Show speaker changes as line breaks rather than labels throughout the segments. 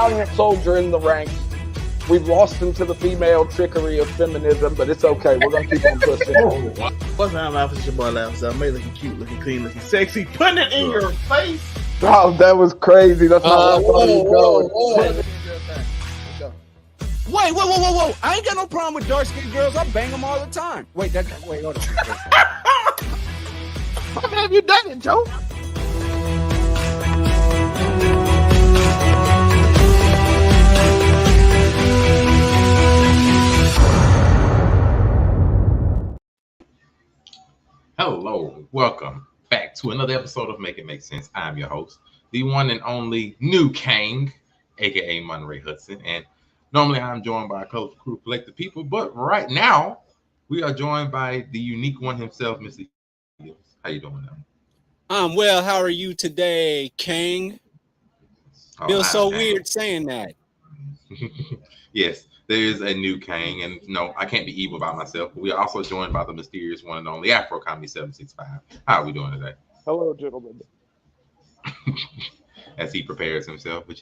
valiant soldier in the ranks. We've lost him to the female trickery of feminism, but it's okay. We're gonna keep on pushing.
What's up, Alpha? It's your boy Alpha. I'm looking cute, looking clean, looking sexy. Putting it in your face.
Oh, that was crazy. That's not where I thought he was going.
Whoa. I ain't got no problem with dark-skinned girls. I bang them all the time. Wait, hold on.
How have you done it, Joe?
Hello, welcome back to another episode of Make It Make Sense. I'm your host, the one and only new Kang, aka Monray Hudson, and normally I'm joined by a colorful crew of collective people, but right now we are joined by the unique one himself, Mr. Hills. How you doing now?
I'm well. How are you today, Kang? Feels so weird saying that.
Yes, there is a new Kang, and no, I can't be evil by myself. But we are also joined by the mysterious one and only Afro Comedy 765. How are we doing today?
Hello, gentlemen.
As he prepares himself, but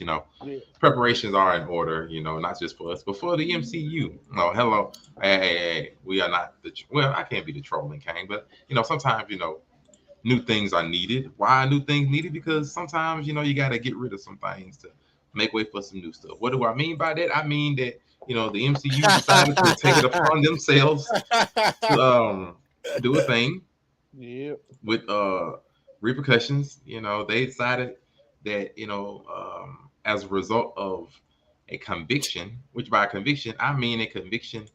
preparations are in order, not just for us, but for the MCU. Oh, hello. Hey, we are not I can't be the trolling Kang, but sometimes, new things are needed. Why are new things needed? Because sometimes, you got to get rid of some things to make way for some new stuff. What do I mean by that? I mean that, the MCU decided to take it upon themselves to do a thing with repercussions. They decided that, as a result of a conviction, which by conviction, I mean a conviction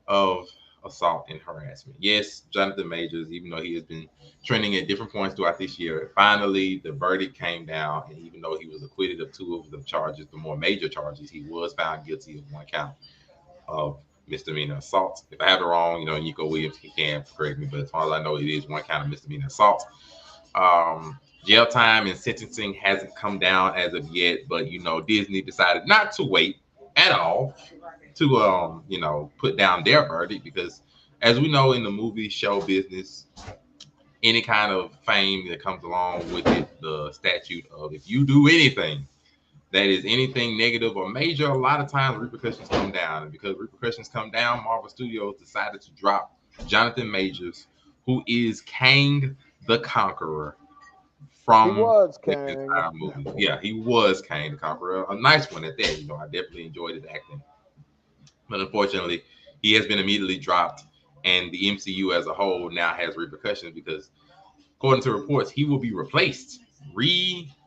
of assault and harassment. Yes, Jonathan Majors, even though he has been trending at different points throughout this year, finally the verdict came down, and even though he was acquitted of two of the charges, the more major charges, he was found guilty of one count of misdemeanor assault. If I have it wrong, Nico Williams, he can correct me, but as far as I know, it is one count of misdemeanor assault. Jail time and sentencing hasn't come down as of yet, but Disney decided not to wait at all to put down their verdict, because as we know in the movie show business, any kind of fame that comes along with it, the statute of if you do anything that is anything negative or major, a lot of times repercussions come down. And because repercussions come down, Marvel Studios decided to drop Jonathan Majors, who is Kang the Conqueror from the entire movie. Yeah, he was Kang the Conqueror. A nice one at that. I definitely enjoyed his acting. But unfortunately, he has been immediately dropped, and the MCU as a whole now has repercussions because, according to reports, he will be replaced,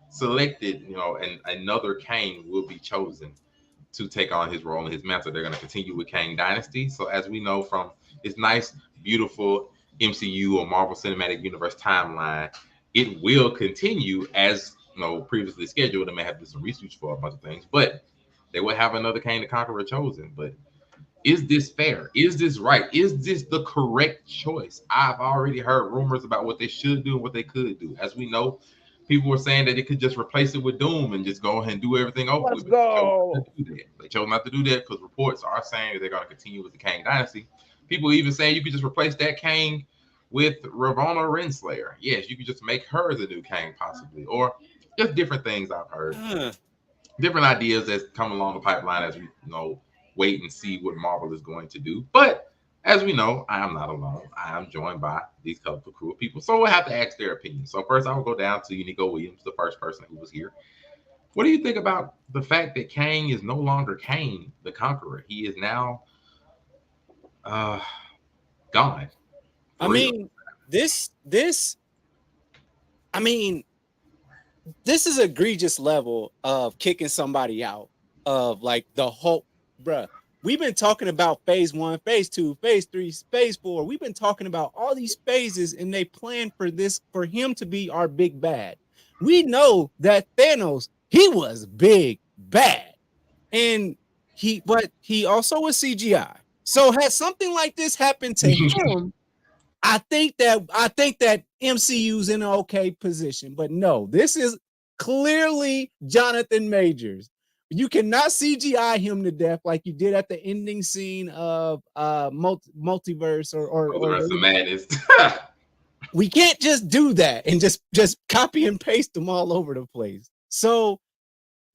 selected, and another Kang will be chosen to take on his role in his mantle. They're going to continue with Kang Dynasty. So as we know from this nice, beautiful MCU or Marvel Cinematic Universe timeline, it will continue as previously scheduled. They may have to do some research for a bunch of things, but they will have another Kang the Conqueror chosen. But is this fair? Is this right? Is this the correct choice? I've already heard rumors about what they should do and what they could do. As we know, people were saying that they could just replace it with Doom and just go ahead and do everything over with. They chose not to do that because reports are saying that they're going to continue with the Kang Dynasty. People even saying you could just replace that Kang with Ravonna Renslayer. Yes, you could just make her the new Kang possibly, or just different things I've heard. Different ideas that come along the pipeline as we wait and see what Marvel is going to do. But as we know, I am not alone. I am joined by these colorful crew of people. So we'll have to ask their opinion. So first I will go down to Nico Williams, the first person who was here. What do you think about the fact that Kang is no longer Kang the Conqueror? He is now gone.
I mean, this is egregious level of kicking somebody out of like the whole, bruh. We've been talking about phase 1, phase 2, phase 3, phase 4. We've been talking about all these phases, and they plan for him to be our big bad. We know that Thanos, he was big bad, but he also was CGI. So had something like this happened to him, I think that MCU's in an okay position. But no, this is clearly Jonathan Majors. You cannot CGI him to death like you did at the ending scene of multiverse or
the madness.
We can't just do that and just copy and paste them all over the place. So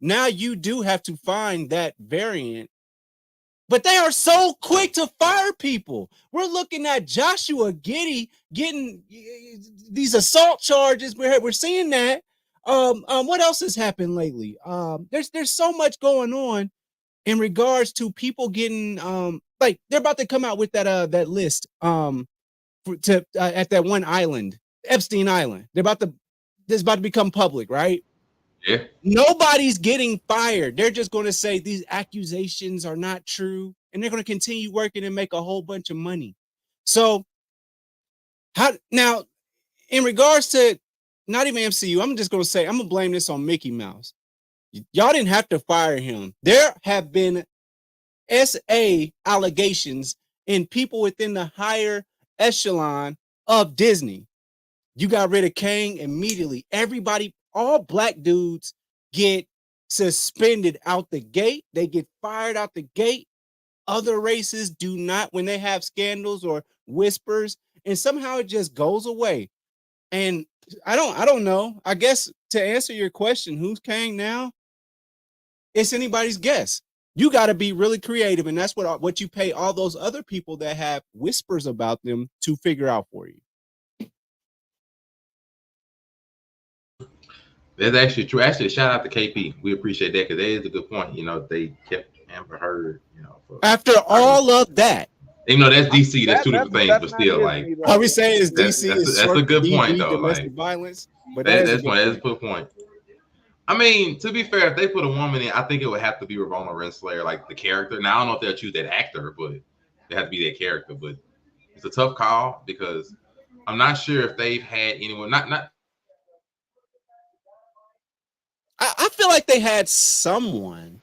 now you do have to find that variant. But they are so quick to fire people. We're looking at Joshua Giddey getting these assault charges. We're seeing that. What else has happened lately? There's so much going on in regards to people getting like they're about to come out with that list at that one island, Epstein Island. This about to become public, right?
Yeah.
Nobody's getting fired. They're just going to say these accusations are not true, and they're going to continue working and make a whole bunch of money. So, how now, in regards to not even MCU, I'm just going to say I'm going to blame this on Mickey Mouse. Y'all didn't have to fire him. There have been SA allegations in people within the higher echelon of Disney. You got rid of Kang immediately. Everybody, all black dudes get suspended out the gate. They get fired out the gate. Other races do not when they have scandals or whispers, and somehow it just goes away. And I don't know. I guess to answer your question, who's Kang now? It's anybody's guess. You got to be really creative, and that's what you pay all those other people that have whispers about them to figure out for you.
That's actually true. Actually, shout out to KP. We appreciate that because that is a good point. You know, they kept Amber Heard. You know,
after all of that,
even though that's DC, that's two different things, but still, like,
are we saying is DC?
That's a good point, though.
Domestic violence, but
that's a good point. I mean, to be fair, if they put a woman in, I think it would have to be Ramona Renslayer, like the character. Now, I don't know if they'll choose that actor, but they have to be that character. But it's a tough call because I'm not sure if they've had anyone. Not.
I feel like they had someone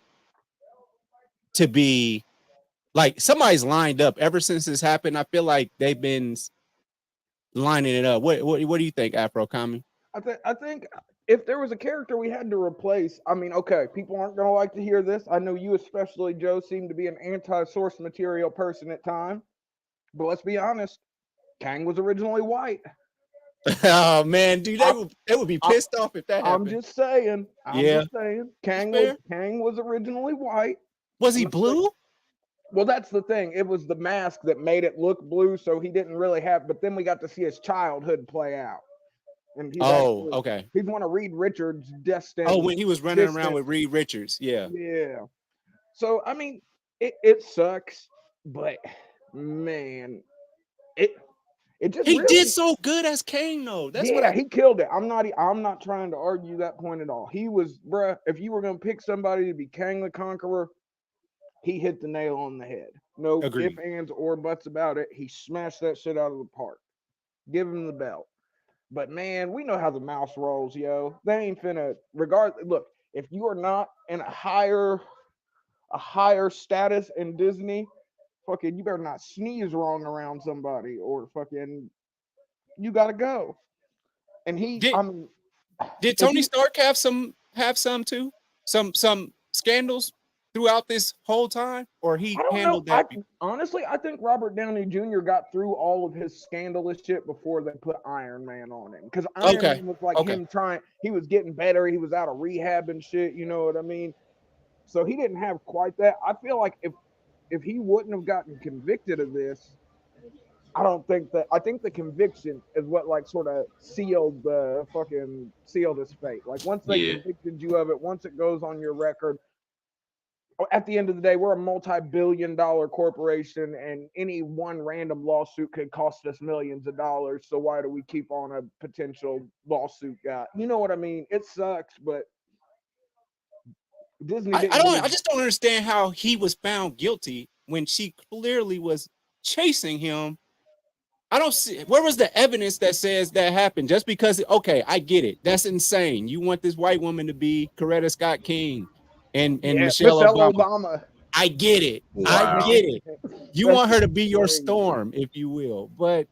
to be like somebody's lined up ever since this happened. I feel like they've been lining it up. What do you think, Afro Kami?
I think if there was a character we had to replace, I mean, okay, people aren't going to like to hear this. I know you especially, Joe, seem to be an anti-source material person at times. But let's be honest, Kang was originally white.
Oh man, dude, they would be pissed off if that happened.
I'm just saying. Kang was originally white.
Was he blue?
Well, that's the thing. It was the mask that made it look blue, so he didn't really have. But then we got to see his childhood play out. And
okay.
He's one of Reed Richards' destined.
Oh, when he was running around with Reed Richards, yeah.
Yeah. So I mean, it sucks, but man, it just
he did so good as Kang, though. That's
he killed it. I'm not trying to argue that point at all. He was, bruh, if you were gonna pick somebody to be Kang the Conqueror, he hit the nail on the head. No ifs, ands, or buts about it. He smashed that shit out of the park. Give him the belt. But man, we know how the mouse rolls, yo. They ain't finna look, if you are not in a higher status in Disney, fucking, you better not sneeze wrong around somebody or fucking, you gotta go. And
did Tony Stark have some too? Some scandals throughout this whole time, or he handled that?
Honestly, I think Robert Downey Jr. got through all of his scandalous shit before they put Iron Man on him. Because Iron Man was like him he was getting better. He was out of rehab and shit. You know what I mean? So he didn't have quite that. I feel like if he wouldn't have gotten convicted of this, I think the conviction is what like sort of sealed his fate. Like once they convicted you of it, once it goes on your record, at the end of the day, we're a multi-billion-dollar corporation, and any one random lawsuit could cost us millions of dollars. So why do we keep on a potential lawsuit guy? You know what I mean? It sucks, but Disney.
I just don't understand how he was found guilty when she clearly was chasing him. I don't see where was the evidence that says that happened. Just because, okay, I get it. That's insane. You want this white woman to be Coretta Scott King and Michelle Obama. I get it. Wow. I get it. You want her to be your Storm, if you will. But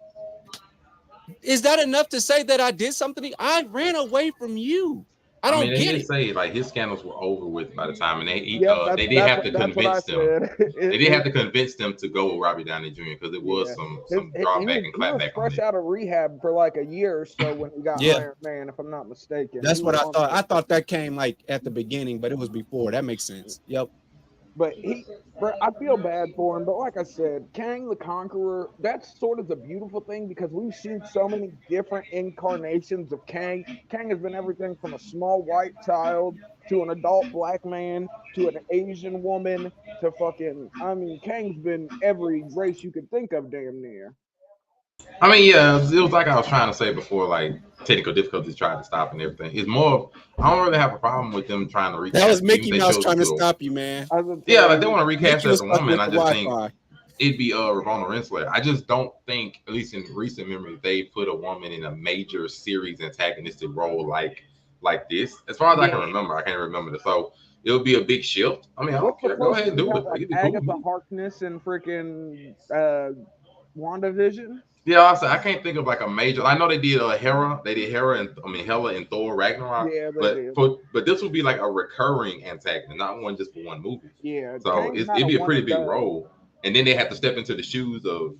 is that enough to say that I did something? I ran away from you. I
mean,
don't
they
get
did
it.
say like his scandals were over with by the time, and
Yep,
they did have to
that's what I
convince them.
said.
They did have to convince them to go with Robbie Downey Jr. because it was
Yeah,
some drawback and
he was
clapback on
fresh
it.
out of rehab for like a year or so when he got
Yeah,
Iron Man, if I'm not mistaken.
that's
He
what
was
I
on
thought.
that.
I thought that came like at the beginning, but it was before. That makes sense. Yep.
But bro, I feel bad for him. But like I said, Kang the Conqueror, that's sort of the beautiful thing because we've seen so many different incarnations of Kang. Kang has been everything from a small white child to an adult black man to an Asian woman to fucking. I mean, Kang's been every race you could think of, damn near.
I mean, yeah, it was like I was trying to say before, like technical difficulties tried to stop and everything. It's more I don't really have a problem with them trying to
That was
recast, even if
Mickey
they
Mouse
chose
trying to
to.
stop you, man.
I would
Yeah, like
say,
they want to recast
Mickey
her as
was
a
fucking
woman.
with
I
the
just think
Wi-Fi.
it'd be Ramona Renslayer. I just don't think, at least in recent memory, they put a woman in a major series antagonistic role like this. As far as I can
yeah.
remember, I can't remember it. So it would be a big shift. I mean, I don't
What's the
care. Go ahead
closest
and
we
do
got?
it. Like
Like
it'd be cool with
Agatha
me.
Harkness and freaking WandaVision?
Yeah, I can't think of like a major. I know they did Hera. They did Hera and Hela and Thor Ragnarok.
Yeah, they
But
did.
this would be like a recurring antagonist, not one just for one movie.
Yeah,
So
Kang's not
it'd
a
be a
one
pretty
and
big
done.
role. And then they have to step into the shoes of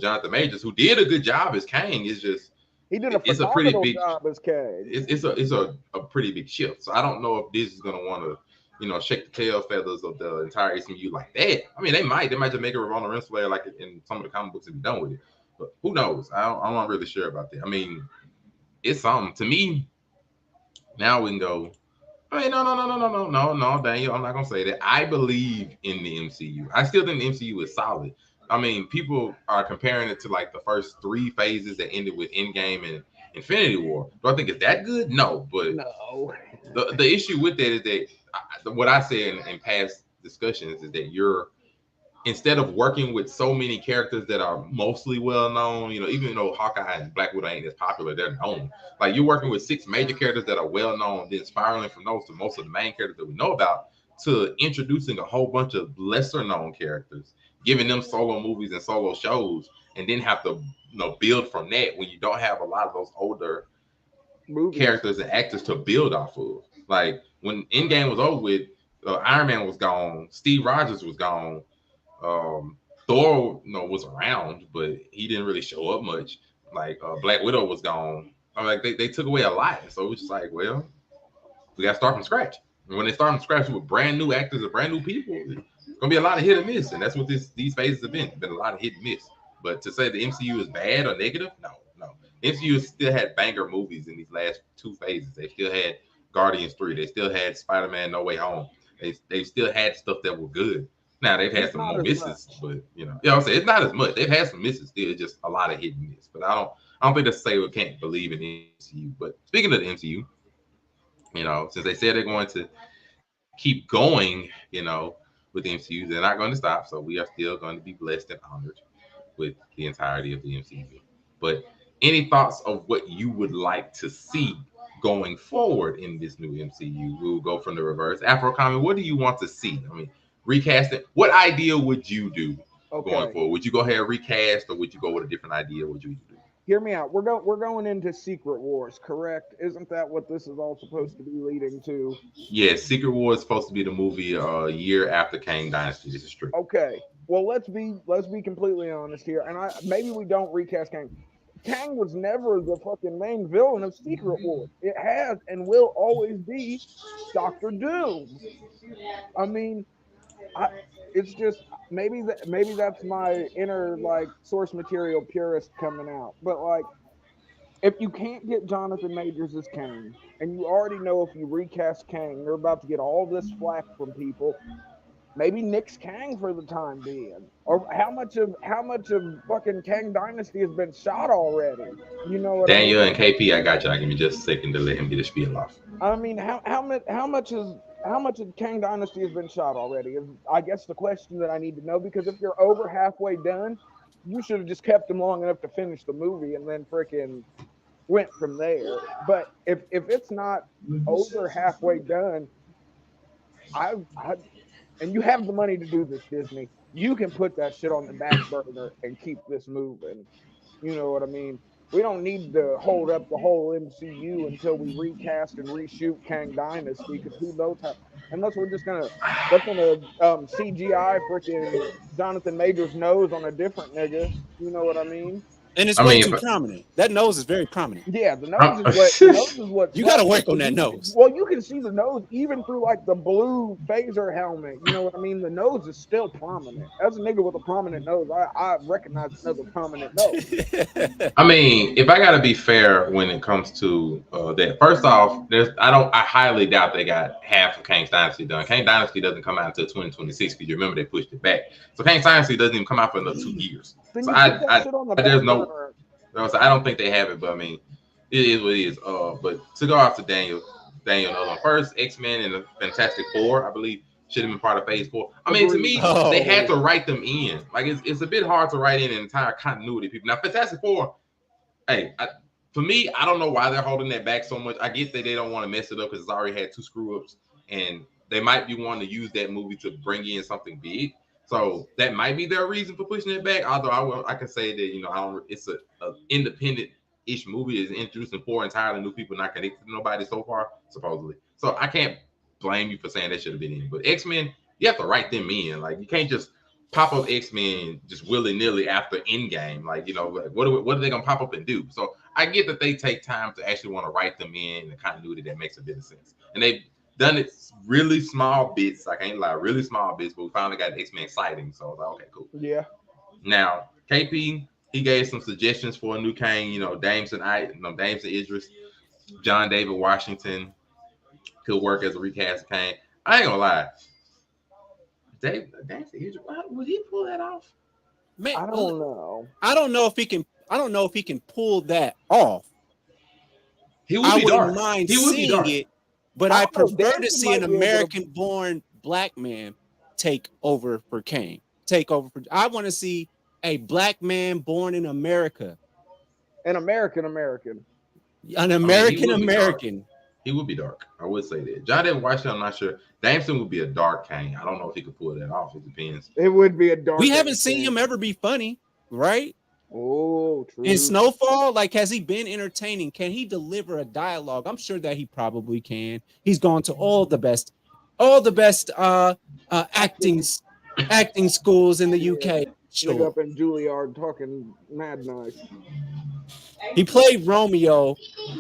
Jonathan Majors, who did a good job as Kang. It's just
He did a
it's a pretty
phenomenal
big
job as Kang.
it's a pretty big shift. So I don't know if this is gonna want to shake the tail feathers of the entire SMU like that. I mean, they might just make it Ramona Renslayer like in some of the comic books and be done with it. But who knows? I'm not really sure about that. I mean, it's something to me. Now we can go. I mean, no, Daniel. I'm not gonna say that. I believe in the MCU. I still think the MCU is solid. I mean, people are comparing it to like the first three phases that ended with Endgame and Infinity War. Do I think it's that good? No, but
No.
the issue with that is that what I said in past discussions is that instead of working with so many characters that are mostly well known, even though Hawkeye and Black Widow ain't as popular, they're known. Like you're working with six major characters that are well known, then spiraling from those to most of the main characters that we know about, to introducing a whole bunch of lesser known characters, giving them solo movies and solo shows, and then have to build from that when you don't have a lot of those older
Movies.
characters and actors to build off of. Like when Endgame was over with, Iron Man was gone, Steve Rogers was gone. Thor, was around, but he didn't really show up much. Like Black Widow was gone. Like they took away a lot, so it was just like, well, we got to start from scratch. And when they start from scratch with brand new actors and brand new people, it's gonna be a lot of hit and miss, and that's what these phases have been. Been a lot of hit and miss. But to say the MCU is bad or negative, no. MCU still had banger movies in these last two phases. They still had Guardians 3. They still had Spider-Man No Way Home. They still had stuff that were good. Now they've had some more misses, but I'm saying it's not as much. They've had some misses still, just a lot of hit and miss. But I don't think that's to say we can't believe in the MCU. But speaking of the MCU, since they said they're going to keep going, with the MCU, they're not going to stop. So we are still going to be blessed and honored with the entirety of the MCU. But any thoughts of what you would like to see going forward in this new MCU? We'll go from the reverse. Afro Comic, what do you want to see? I mean, recasting. What idea would you do going forward? Would you go ahead and recast, or would you go with a different idea? What would you do?
Hear me out. We're going into Secret Wars, correct? Isn't that what this is all supposed to be leading to?
Yes, Secret Wars is supposed to be the movie a year after Kang Dynasty. This is true.
Okay. Well, let's be completely honest here, and maybe we don't recast Kang. Kang was never the fucking main villain of Secret Wars. It has and will always be Doctor Doom. I mean, it's just maybe that's my inner like source material purist coming out. But like, if you can't get Jonathan Majors as Kang, and you already know if you recast Kang, you're about to get all this flack from people. Maybe nix Kang for the time being. Or how much of fucking Kang Dynasty has been shot already? You know what
Daniel
I mean?
and KP, I got you. Give me just a second to let him get his spiel off.
I mean, how much of Kang Dynasty has been shot already? Is I guess the question that I need to know, because if you're over halfway done, you should have just kept him long enough to finish the movie and then freaking went from there. But if it's not over halfway done, I and you have the money to do this, Disney, you can put that shit on the back burner and keep this moving. You know what I mean? we don't need to hold up the whole MCU until we recast and reshoot Kang Dynasty, because who knows how, unless they're gonna CGI freaking Jonathan Major's nose on a different nigga. You know what I mean?
And it's way too prominent. That nose is very prominent.
Yeah, the nose is what
you gotta work on that nose.
Well, you can see the nose even through like the blue phaser helmet. You know what I mean? The nose is still prominent. As a nigga with a prominent nose, I recognize another prominent nose.
I mean, if I gotta be fair when it comes to that, first off, I highly doubt they got half of Kang's Dynasty done. Kang Dynasty doesn't come out until 2026 because you remember they pushed it back. So Kang's Dynasty doesn't even come out for another 2 years. So there's no. So I don't think they have it, but I mean, it is what it is. But to go off to Daniel, first X-Men and the Fantastic Four, I believe, should have been part of Phase 4. I mean, to me, they had to write them in. Like it's a bit hard to write in an entire continuity of people. Now, Fantastic Four, for me, I don't know why they're holding that back so much. I get that they don't want to mess it up because it's already had 2 screw-ups, and they might be wanting to use that movie to bring in something big. So that might be their reason for pushing it back. Although I can say that it's a independent-ish movie. It's introducing 4 entirely new people not connected to nobody so far, supposedly. So I can't blame you for saying that should have been in. But X-Men, you have to write them in. Like you can't just pop up X-Men just willy-nilly after Endgame. Like what are they gonna pop up and do? So I get that they take time to actually want to write them in the continuity that makes a bit of sense, and they've done it really small bits. I can't lie, really small bits, but we finally got X-Men sighting. So I was like, okay, cool.
Yeah.
Now, KP, he gave some suggestions for a new Kang. Damson Idris, John David Washington could work as a recast Kang. I ain't gonna lie. Damson Idris, would he pull that off?
Man,
I don't know.
I don't know if he can pull that off.
I
wouldn't mind seeing it. But I prefer to see an American-born black man take over for Kang. I want to see a black man born in America.
An American.
An American.
He would be dark. I would say that. John David Washington, I'm not sure. Damson would be a dark Kang. I don't know if he could pull that off. It depends.
It would be a dark.
We haven't seen him ever be funny, right?
Oh, true.
In Snowfall, has he been entertaining? Can he deliver a dialogue? I'm sure that he probably can. He's gone to all the best acting schools in the UK. Sure.
Up in Juilliard talking mad nice.
He played Romeo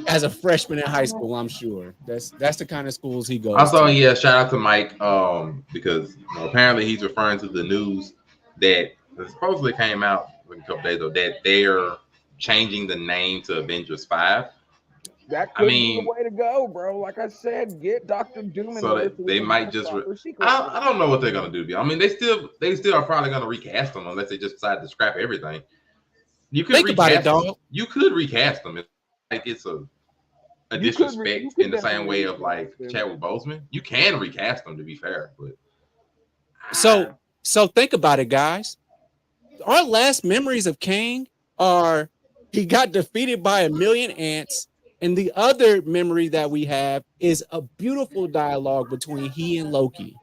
as a freshman in high school. I'm sure that's the kind of schools he goes.
Also, yeah, shout out to Mike because apparently he's referring to the news that supposedly came out a couple days ago that they're changing the name to Avengers 5.
That could be the way to go, bro. Like I said, get Dr. Doom.
So they might just. I don't know what they're gonna do. I mean, they still are probably gonna recast them unless they just decide to scrap everything. You could
think about it, dog.
You could recast them. It's a disrespect in the same way of like Chadwick Boseman. You can recast them, to be fair, but
so think about it, guys. Our last memories of Kang are he got defeated by a million ants, and the other memory that we have is a beautiful dialogue between he and Loki.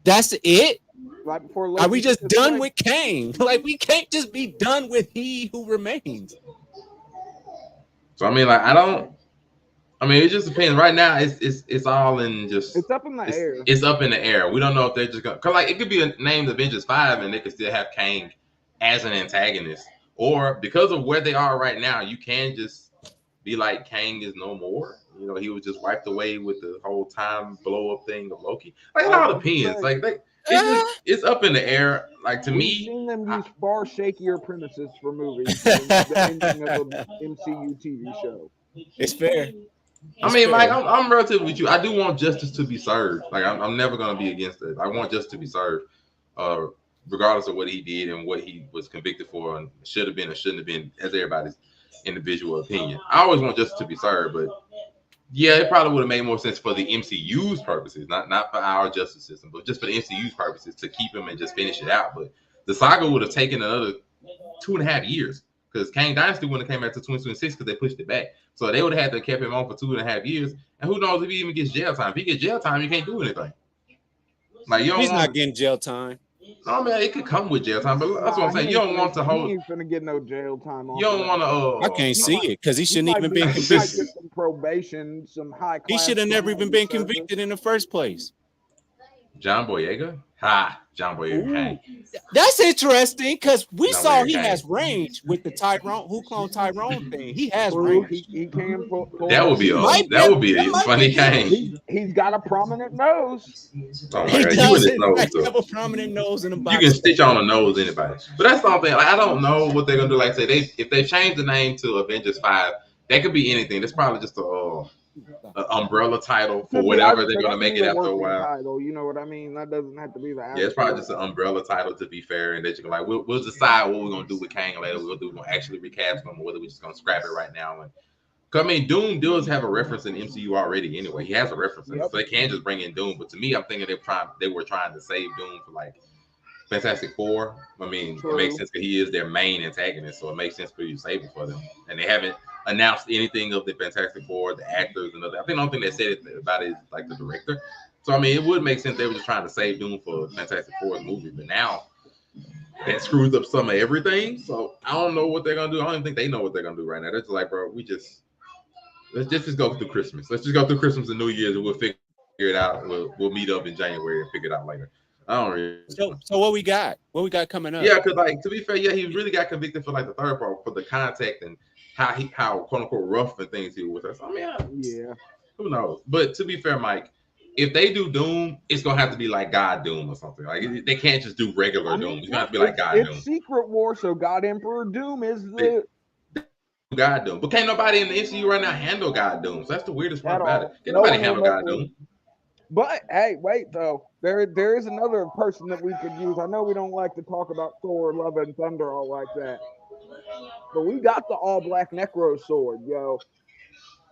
That's it.
Right before Loki,
are we just done with Kang? Like we can't just be done with He Who Remains.
So it just depends. Right now, it's all in just.
It's up in the air.
It's up in the air. We don't know if they're just gonna. Cause it could be named Avengers 5, and they could still have Kang as an antagonist, or because of where they are right now, you can just be like Kang is no more. He was just wiped away with the whole time blow up thing of Loki. Like it all depends. It's up in the air. Like to me,
we've seen them use far shakier premises for movies than the ending of an MCU TV show.
It's fair.
Mike, I'm relative with you. I do want justice to be served. Like I'm never gonna be against it. I want justice to be served, regardless of what he did and what he was convicted for and should have been or shouldn't have been, as everybody's individual opinion. I always want justice to be served, but yeah, it probably would have made more sense for the MCU's purposes, not for our justice system, but just for the MCU's purposes to keep him and just finish it out. But the saga would have taken another 2.5 years because Kang Dynasty wouldn't have came out to 2026 because they pushed it back. So they would have had to kept him on for 2.5 years. And who knows if he even gets jail time. If he gets jail time, you can't do anything.
He's not getting jail time.
No, man, it could come with jail time, but that's what I'm saying. You don't want to hold.
He ain't finna get no jail time.
You don't want to.
I can't see it because he shouldn't even been
convicted. He might get some probation, some high.
He should have never even been convicted in the first place.
John Boyega? Ha! John Boyega.
That's interesting because we saw he has range with the Tyrone, who cloned Tyrone thing. He has range.
He can pull.
That would be a funny Kang.
He's got a prominent nose.
Oh my God,
he have a prominent nose in a box.
You can stitch on a nose anybody. But that's something. Like, I don't know what they're gonna do. Like I said, if they change the name to Avengers 5, that could be anything. That's probably just an umbrella title for whatever they're gonna make it after a while.
Title, you know what I mean? That doesn't have to be the.
Yeah, it's probably just an umbrella title to be fair, and that you can like we'll decide what we're gonna do with Kang later. We're gonna actually recast him, or whether we're just gonna scrap it right now. And I mean, Doom does have a reference in MCU already anyway. He has a reference, so they can't just bring in Doom. But to me, I'm thinking they were trying to save Doom for like Fantastic Four. I mean, it makes sense because he is their main antagonist, so it makes sense for you to save him for them. And they haven't announced anything of the Fantastic Four, the actors, and other. I think the only thing they said about it is like the director. So I mean, it would make sense they were just trying to save Doom for Fantastic Four's movie, but now that screws up some of everything. So I don't know what they're gonna do. I don't even think they know what they're gonna do right now. They're just like, bro, let's just go through Christmas. Let's just go through Christmas and New Year's, and we'll figure it out. We'll meet up in January and figure it out later. I don't really.
So what we got? What we got coming up?
Yeah, because like to be fair, yeah, he really got convicted for like the third part for the contact and how quote unquote rough and things he was with us. I mean, who knows? But to be fair, Mike, if they do Doom, it's gonna have to be like God Doom or something. Like they can't just do regular Doom. It's gonna have to be like God Doom.
It's Secret War, so God Emperor Doom is the
God Doom. But can't nobody in the MCU right now handle God Doom. So that's the weirdest part about it. Can't nobody handle God Doom.
But hey, wait though. There is another person that we could use. I know we don't like to talk about Thor, Love and Thunder all like that. But we got the all black Necro sword, yo.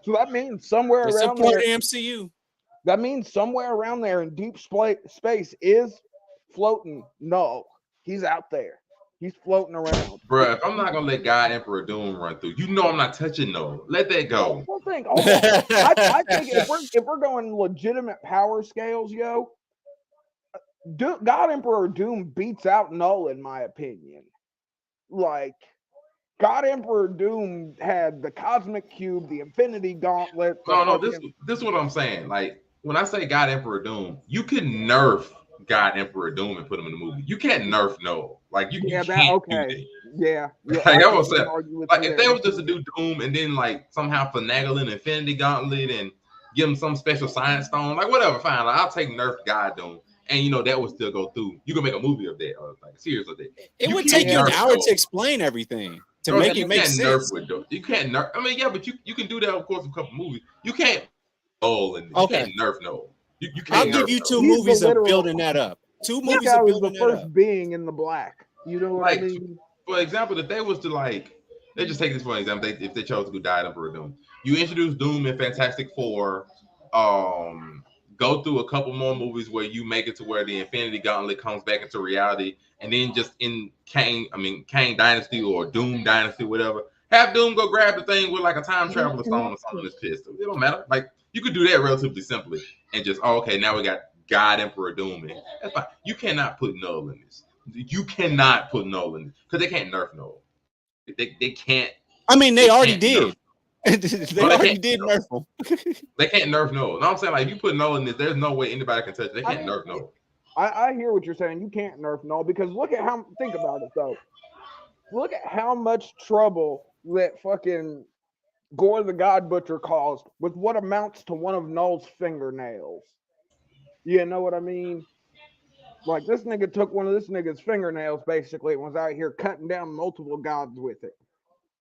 So that means somewhere around there.
The MCU.
That means somewhere around there in deep space is floating Null. He's out there. He's floating around.
Bro, if I'm not gonna let God Emperor Doom run through, you know I'm not touching Null. Let that go.
I think if we're going legitimate power scales, yo, God Emperor Doom beats out Null in my opinion. Like God Emperor Doom had the Cosmic Cube, the Infinity Gauntlet.
No, this is what I'm saying. Like when I say God Emperor Doom, you can nerf God Emperor Doom and put him in the movie. You can't nerf Null. Like you can't do that.
Yeah.
Like I was saying, like if they was just to do Doom and then like somehow finagle an Infinity Gauntlet and give him some special science stone, like whatever, fine. Like, I'll take nerf God Doom. And you know that would still go through. You can make a movie of that or like a series of that.
It would take you an hour to explain everything to make it make sense.
You can't nerf. I mean, yeah, but you can do that of course in a couple movies. You can't you can't nerf You can't.
I'll give you two movies of building that up. Two movies of building that up.
The first being in the black. You know what I mean?
For example, if they was to like, they just take this for example. If they chose to do Die Emperor Doom, you introduce Doom in Fantastic Four. Go through a couple more movies where you make it to where the Infinity Gauntlet comes back into reality, and then just in Kang Dynasty or Doom Dynasty, whatever, have Doom go grab the thing with like a time traveler stone or something in his pistol. It don't matter. Like you could do that relatively simply and just okay, now we got God Emperor Doom in. That's fine. You cannot put Null in this. You cannot put Null in this because they can't nerf Null. They can't.
I mean, they already did. They already did nerf him.
They can't nerf Null. No, I'm saying like if you put Null in this, there's no way anybody can touch it. They can't nerf Null.
I hear what you're saying. You can't nerf Null because think about it though. Look at how much trouble that fucking Gore the God Butcher caused with what amounts to one of Null's fingernails. You know what I mean? Like this nigga took one of this nigga's fingernails basically and was out here cutting down multiple gods with it.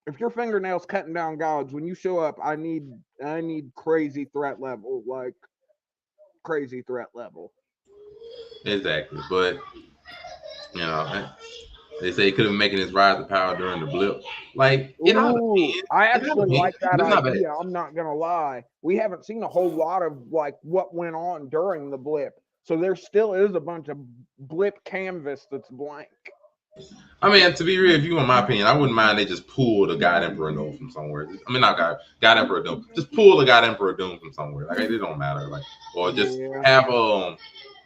If your fingernails cutting down gods, when you show up, I need crazy threat level, like crazy threat level.
Exactly, but you know, they say he could have been making his rise to power during the blip. Like,
I actually like that idea. I'm not gonna lie. We haven't seen a whole lot of like what went on during the blip, so there still is a bunch of blip canvas that's blank.
I mean, to be real, if you want my opinion, I wouldn't mind they just pull the God Emperor Doom from somewhere. I mean, not God Emperor Doom. Just pull the God Emperor Doom from somewhere. Like it don't matter. Like, or just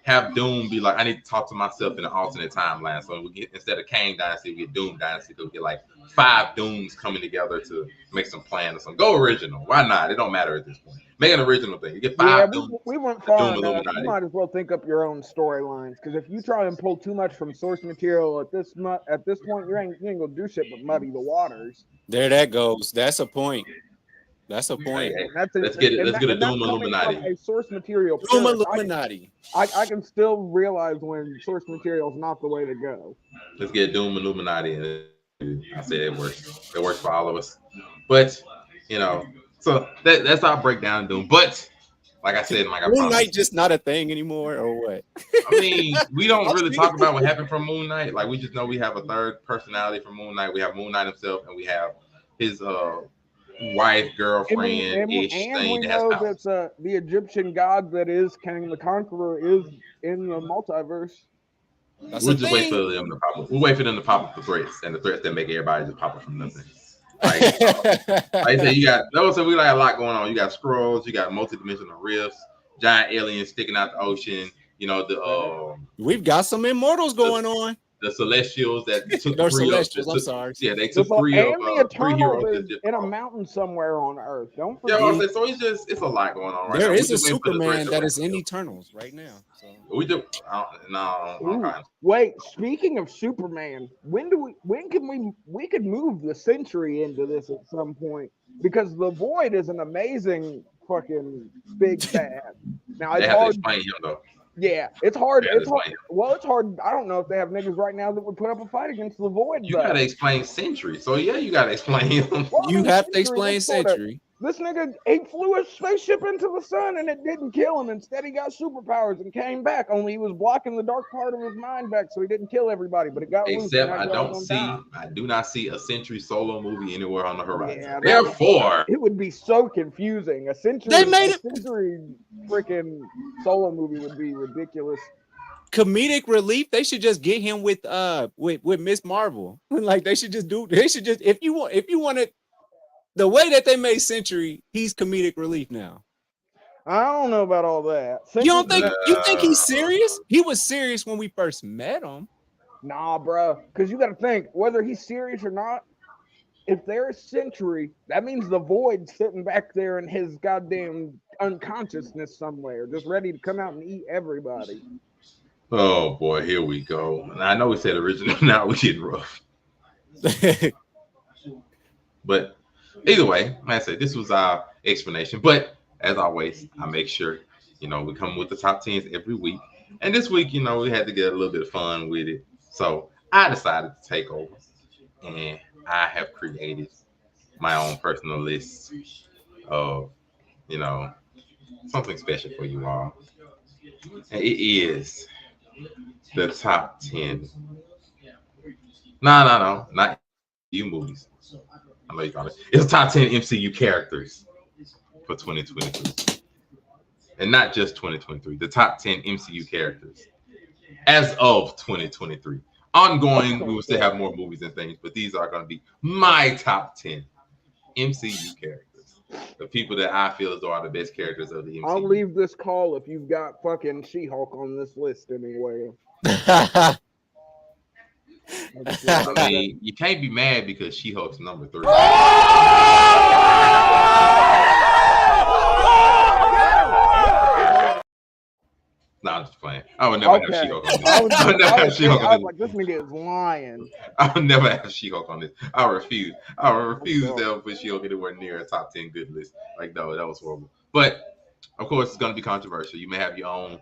have Doom be like, I need to talk to myself in an alternate timeline. So we get, instead of Kang Dynasty, we get Doom Dynasty. We'll get like 5 Dooms coming together to make some plan or something. Go original. Why not? It don't matter at this point. Make an original thing. You get 5 Dooms.
We went far
Doom
enough.
Illuminati.
You might as well think up your own storylines, because if you try and pull too much from source material at this point, you ain't gonna do shit but muddy the waters.
There that goes. That's a point. That's a point.
Hey, let's get a Doom Illuminati.
A source material.
Doom Illuminati.
I can still realize when source material is not the way to go.
Let's get Doom Illuminati. I said it works. It works for all of us. But you know, so that's our breakdown of Doom. But like I said, Mike,
Moon Knight just not a thing anymore, or what?
I mean, we don't really talk about what happened from Moon Knight. Like, we just know we have a third personality from Moon Knight. We have Moon Knight himself, and we have his wife, girlfriend ish thing.
And we know that the Egyptian god that is Kang the Conqueror is in the multiverse.
That's
we'll just wait for them to pop up. We'll wait for them to pop up the threats, and the threats that make everybody just pop up from nothing. Like I said, you got those. So we like a lot going on. You got scrolls, you got multidimensional rifts, giant aliens sticking out the ocean. You know the
we've got some immortals going on.
The Celestials that took
They're
three
Celestials.
I'm
sorry.
Yeah, they took three
heroes in a mountain somewhere on Earth. Don't forget.
Yeah, so it's a lot going on right
now. There is
a
Superman that is in Eternals right now. So.
We do. No.
Wait, speaking of Superman, when can we could move the Sentry into this at some point, because the Void is an amazing fucking big bad. Now it's hard
to explain him though.
Yeah, it's hard. It's hard. Well, it's hard. I don't know if they have niggas right now that would put up a fight against the Void.
You gotta explain Sentry. So yeah, you gotta explain him.
Well, you have to explain Sentry.
This nigga, he flew a spaceship into the sun and it didn't kill him. Instead, he got superpowers and came back. Only he was blocking the dark part of his mind back, so he didn't kill everybody. But it got
except
loose.
I do not see a Sentry solo movie anywhere on the horizon.
Yeah,
therefore,
it would be so confusing. A Sentry freaking solo movie would be ridiculous.
Comedic relief. They should just get him with Miss Marvel. Like they should just if you want it. The way that they made Sentry, he's comedic relief now.
I don't know about all that.
You don't think you think he's serious? He was serious when we first met him.
Nah, bro. Because you got to think, whether he's serious or not, if there's Sentry, that means the Void's sitting back there in his goddamn unconsciousness somewhere, just ready to come out and eat everybody.
Oh boy, here we go. And I know we said original, now we're getting rough. But either way, like I said, this was our explanation. But as always, I make sure, we come with the top 10s every week. And this week, we had to get a little bit of fun with it. So I decided to take over. And I have created my own personal list of, something special for you all. And it is the top 10. No, not MCU movies. I know you got it. It's the top 10 MCU characters for 2023. And not just 2023. The top 10 MCU characters as of 2023. Ongoing, we will still have more movies and things, but these are going to be my top 10 MCU characters. The people that I feel as though are the best characters of the MCU.
I'll leave this call if you've got fucking She-Hulk on this list anyway.
I mean, you can't be mad because She-Hulk's number 3. No, I'm just playing. I would never have She-Hulk on this. I would never have She-Hulk on this.
Like, this nigga is lying.
I would never have She-Hulk on this. I refuse to ever put She-Hulk anywhere near a top 10 good list. Like, no, that was horrible. But, of course, it's going to be controversial. You may have your own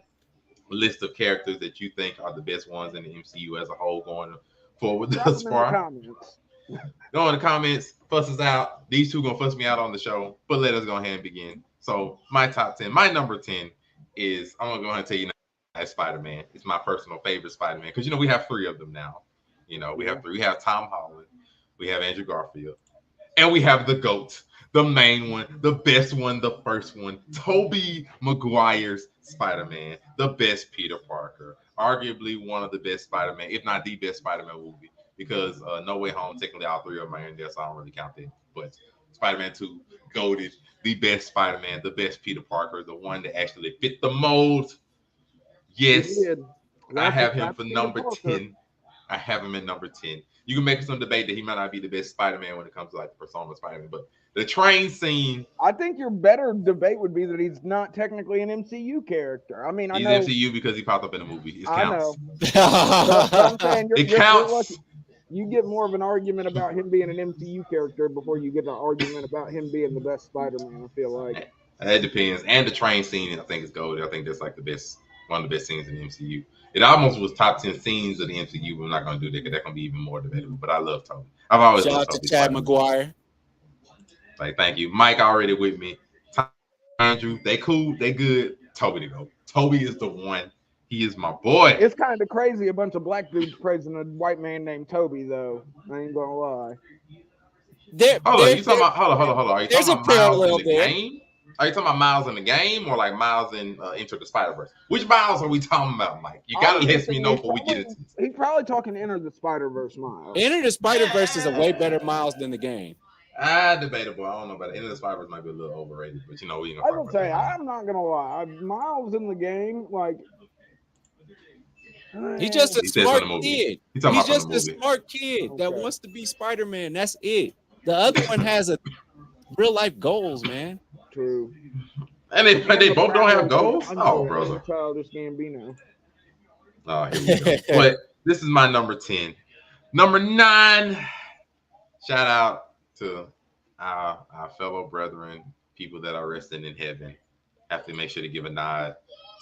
list of characters that you think are the best ones in the MCU as a whole going forward thus far. Go in the comments, fuss us out. These two going to fuss me out on the show. But let us go ahead and begin. So, my top 10. My number 10 is, I'm going to go ahead and tell you now, as Spider-Man. It's my personal favorite Spider-Man because we have 3 of them now. We have 3. We have Tom Holland, we have Andrew Garfield, and we have the GOAT, the main one, the best one, the first one, Tobey Maguire's Spider-Man, the best Peter Parker, arguably one of the best Spider-Man, if not the best Spider-Man movie, because No Way Home, technically all 3 of them are in there, so I don't really count that. But Spider-Man 2, GOATed, the best Spider-Man, the best Peter Parker, the one that actually fit the mold. Yes,
did.
I have him
That's
for
Peter
number
Parker.
10. I have him in number 10. You can make some debate that he might not be the best Spider-Man when it comes to like the persona Spider-Man, but the train scene.
I think your better debate would be that he's not technically an MCU character. I mean, I
He's
know
MCU because he popped up in the movie. It
I
counts.
know, but I'm saying
It
you're
counts.
lucky. You get more of an argument about him being an MCU character before you get an argument about him being the best Spider-Man. I feel like
It depends. And the train scene, I think, is gold. I think that's like the best, one of the best scenes in the MCU. It almost was top 10 scenes of the MCU. But I'm not going to do that because that's going to be even more debatable. But I love Toby. I've always
Shout
loved
out to
Toby.
Chad McGuire.
Like, thank you. Mike already with me. Andrew, they cool. They good. Toby to go. Toby is the one. He is my boy.
it's kind of crazy. A bunch of black dudes praising a white man named Toby, though. I ain't gonna lie.
Hold on. You talking about? Hold on. Are you
There's
talking
a
about Miles in
parallel
the
there.
game? Are you talking about Miles in the game or like Miles in Enter the Spider-Verse? Which Miles are we talking about, Mike? You gotta let me know before we get into this.
He's probably talking Enter the Spider-Verse Miles.
Enter the Spider-Verse is a way better Miles than the game.
Debatable. I don't know about it. Enter the Spider-Verse might be a little overrated, but you know we.
I will say, I'm not gonna lie. Miles in the game, like.
He's just a smart kid.
He's
just a smart kid that wants to be Spider-Man. That's it. The other one has a real life goals, man.
True.
And they both don't have goals. Oh, brother.
Childish Gambino.
Oh, here we go. But this is my number 10. Number 9. Shout out to our fellow brethren, people that are resting in heaven. Have to make sure to give a nod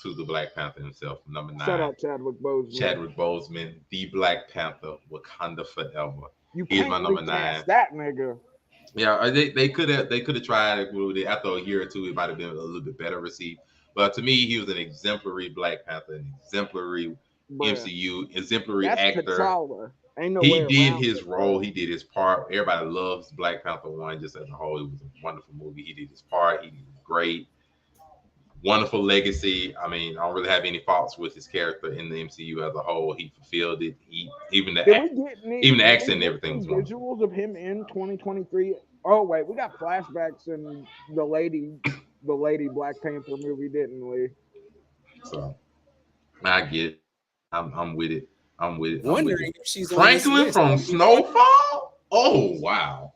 to the Black Panther himself. Number 9.
Shout out Chadwick Boseman.
Chadwick Boseman, the Black Panther, Wakanda forever.
He's my number 9. That nigga.
Yeah, they could have tried it after a year or two. It might have been a little bit better received. But to me, he was an exemplary Black Panther, an exemplary MCU, exemplary actor.
T'Challa. Ain't no
he did his role. He did his part. Everybody loves Black Panther 1 just as a whole. It was a wonderful movie. He did his part. He did great. Wonderful legacy. I mean, I don't really have any faults with his character in the MCU as a whole. He fulfilled it. Even the accent and everything was wonderful.
Visuals of him in 2023. Oh wait, we got flashbacks in the lady Black Panther movie, didn't we?
So I get it. I'm with it.
Wondering if she's
Franklin from Snowfall. Oh wow.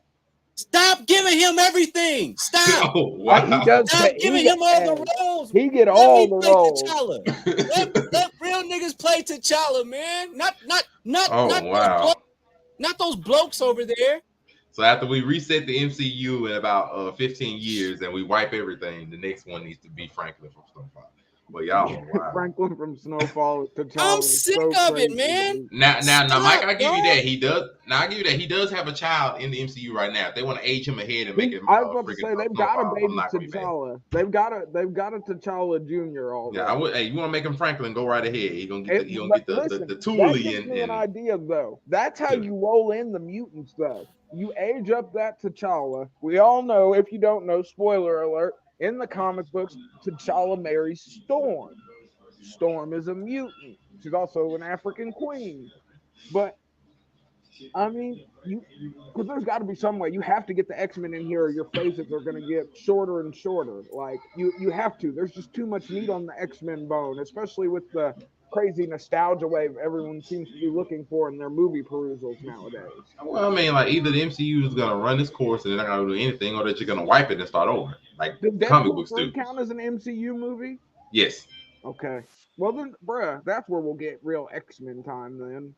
Stop giving him everything. Stop.
Oh, wow.
Stop giving him all the roles.
He get all the roles.
Let real niggas play T'Challa, man. Not those blokes over there.
So after we reset the MCU in about 15 years and we wipe everything, the next one needs to be Franklin from Snowfall. But y'all, wow.
Franklin from Snowfall.
I'm sick of it, man.
Now, Mike, I give you that. He does. Now, I give you that. He does have a child in the MCU right now. If they want to age him ahead and make him,
I was about to say they've got a baby T'Challa. They've got a T'Challa Jr. already.
Yeah, I would. Hey, you want to make him Franklin? Go right ahead. He's gonna get the Thule.
That gives me an idea though. That's how you roll in the mutants though. You age up that T'Challa. We all know. If you don't know, spoiler alert. In the comic books, T'Challa marries Storm. Storm is a mutant. She's also an African queen. But, I mean, because there's got to be some way. You have to get the X-Men in here or your faces are going to get shorter and shorter. Like, you have to. There's just too much meat on the X-Men bone, especially with the crazy nostalgia wave everyone seems to be looking for in their movie perusals nowadays.
Well, I mean, like either the MCU is gonna run this course and they're not gonna do anything, or that you're gonna wipe it and start over, like comic books do.
Does Deadpool count as an MCU movie?
Yes.
Okay. Well then, bruh, that's where we'll get real X-Men time then.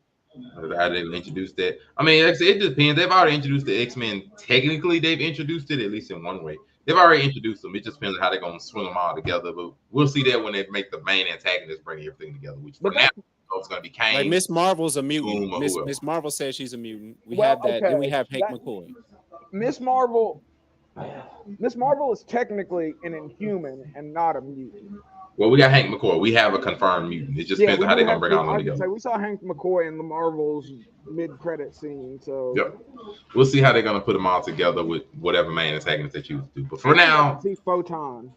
I didn't introduce that. I mean, it depends. They've already introduced the X-Men. Technically, they've introduced it at least in one way. They've already introduced them. It just depends on how they're going to swing them all together. But we'll see that when they make the main antagonist bring everything together. Which for now, it's going to be Kang.
Like Miss Marvel's a mutant. Miss Marvel says she's a mutant. We have that.
Okay.
Then we have Hank McCoy.
Miss Marvel is technically an Inhuman and not a mutant.
Well, we got Hank McCoy. We have a confirmed mutant. It just depends on how they're going to bring all them together.
We saw Hank McCoy in the Marvel's mid-credit scene. So
yep. We'll see how they're going to put them all together with whatever main antagonist they choose to do. But for now,
see Photon.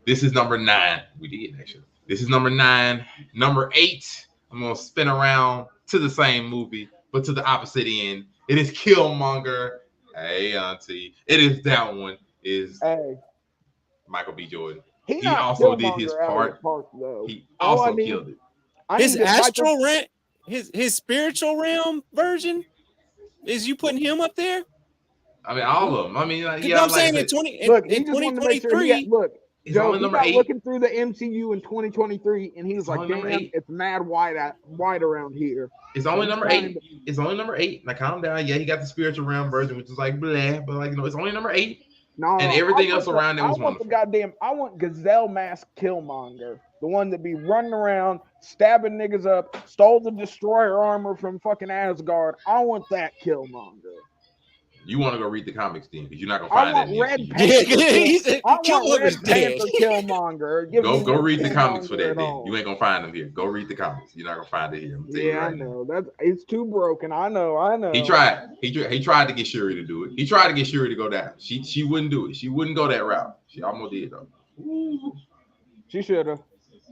This is number 9. We did, actually. This is number 9. Number 8, I'm going to spin around to the same movie, but to the opposite end. It is Killmonger. Hey, auntie. It is that one. Michael B. Jordan. He also did his part. He also killed it.
his astral realm, his spiritual realm version, is you putting him up there?
I mean, all of them. I mean,
yeah, I'm saying in
2023. Look, Joe, he got
8.
looking through the MCU in 2023, and he was like, "Damn, it's mad white around here."
It's only number 8. It's only number 8. Now calm down. Yeah, he got the spiritual realm version, which is like blah, but like it's only number 8.
No,
and everything else around it was wonderful.
I want Gazelle Mask Killmonger, the one that be running around stabbing niggas up, stole the destroyer armor from fucking Asgard. I want that Killmonger.
You want to go read the comics then, because you're not gonna find that.
Red Panther. I want Red Panther Killmonger.
Go read the comics for that. Then you ain't gonna find them here. Go read the comics. You're not gonna find it here.
Yeah, right I know it's too broken. I know.
He tried. He tried to get Shuri to do it. He tried to get Shuri to go down. She wouldn't do it. She wouldn't go that route. She almost did though.
Ooh. She should have.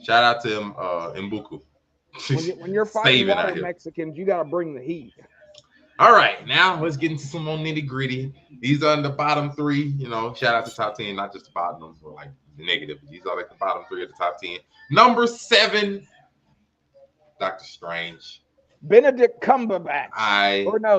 Shout out to him, Mbuku.
When you're fighting water Mexicans, you gotta bring the heat.
All right, now let's get into some more nitty gritty. These are the bottom 3. You know, shout out to top 10, not just the bottom, but like the negative. These are like the bottom 3 of the top 10. Number 7, Doctor Strange.
Benedict Cumberbatch.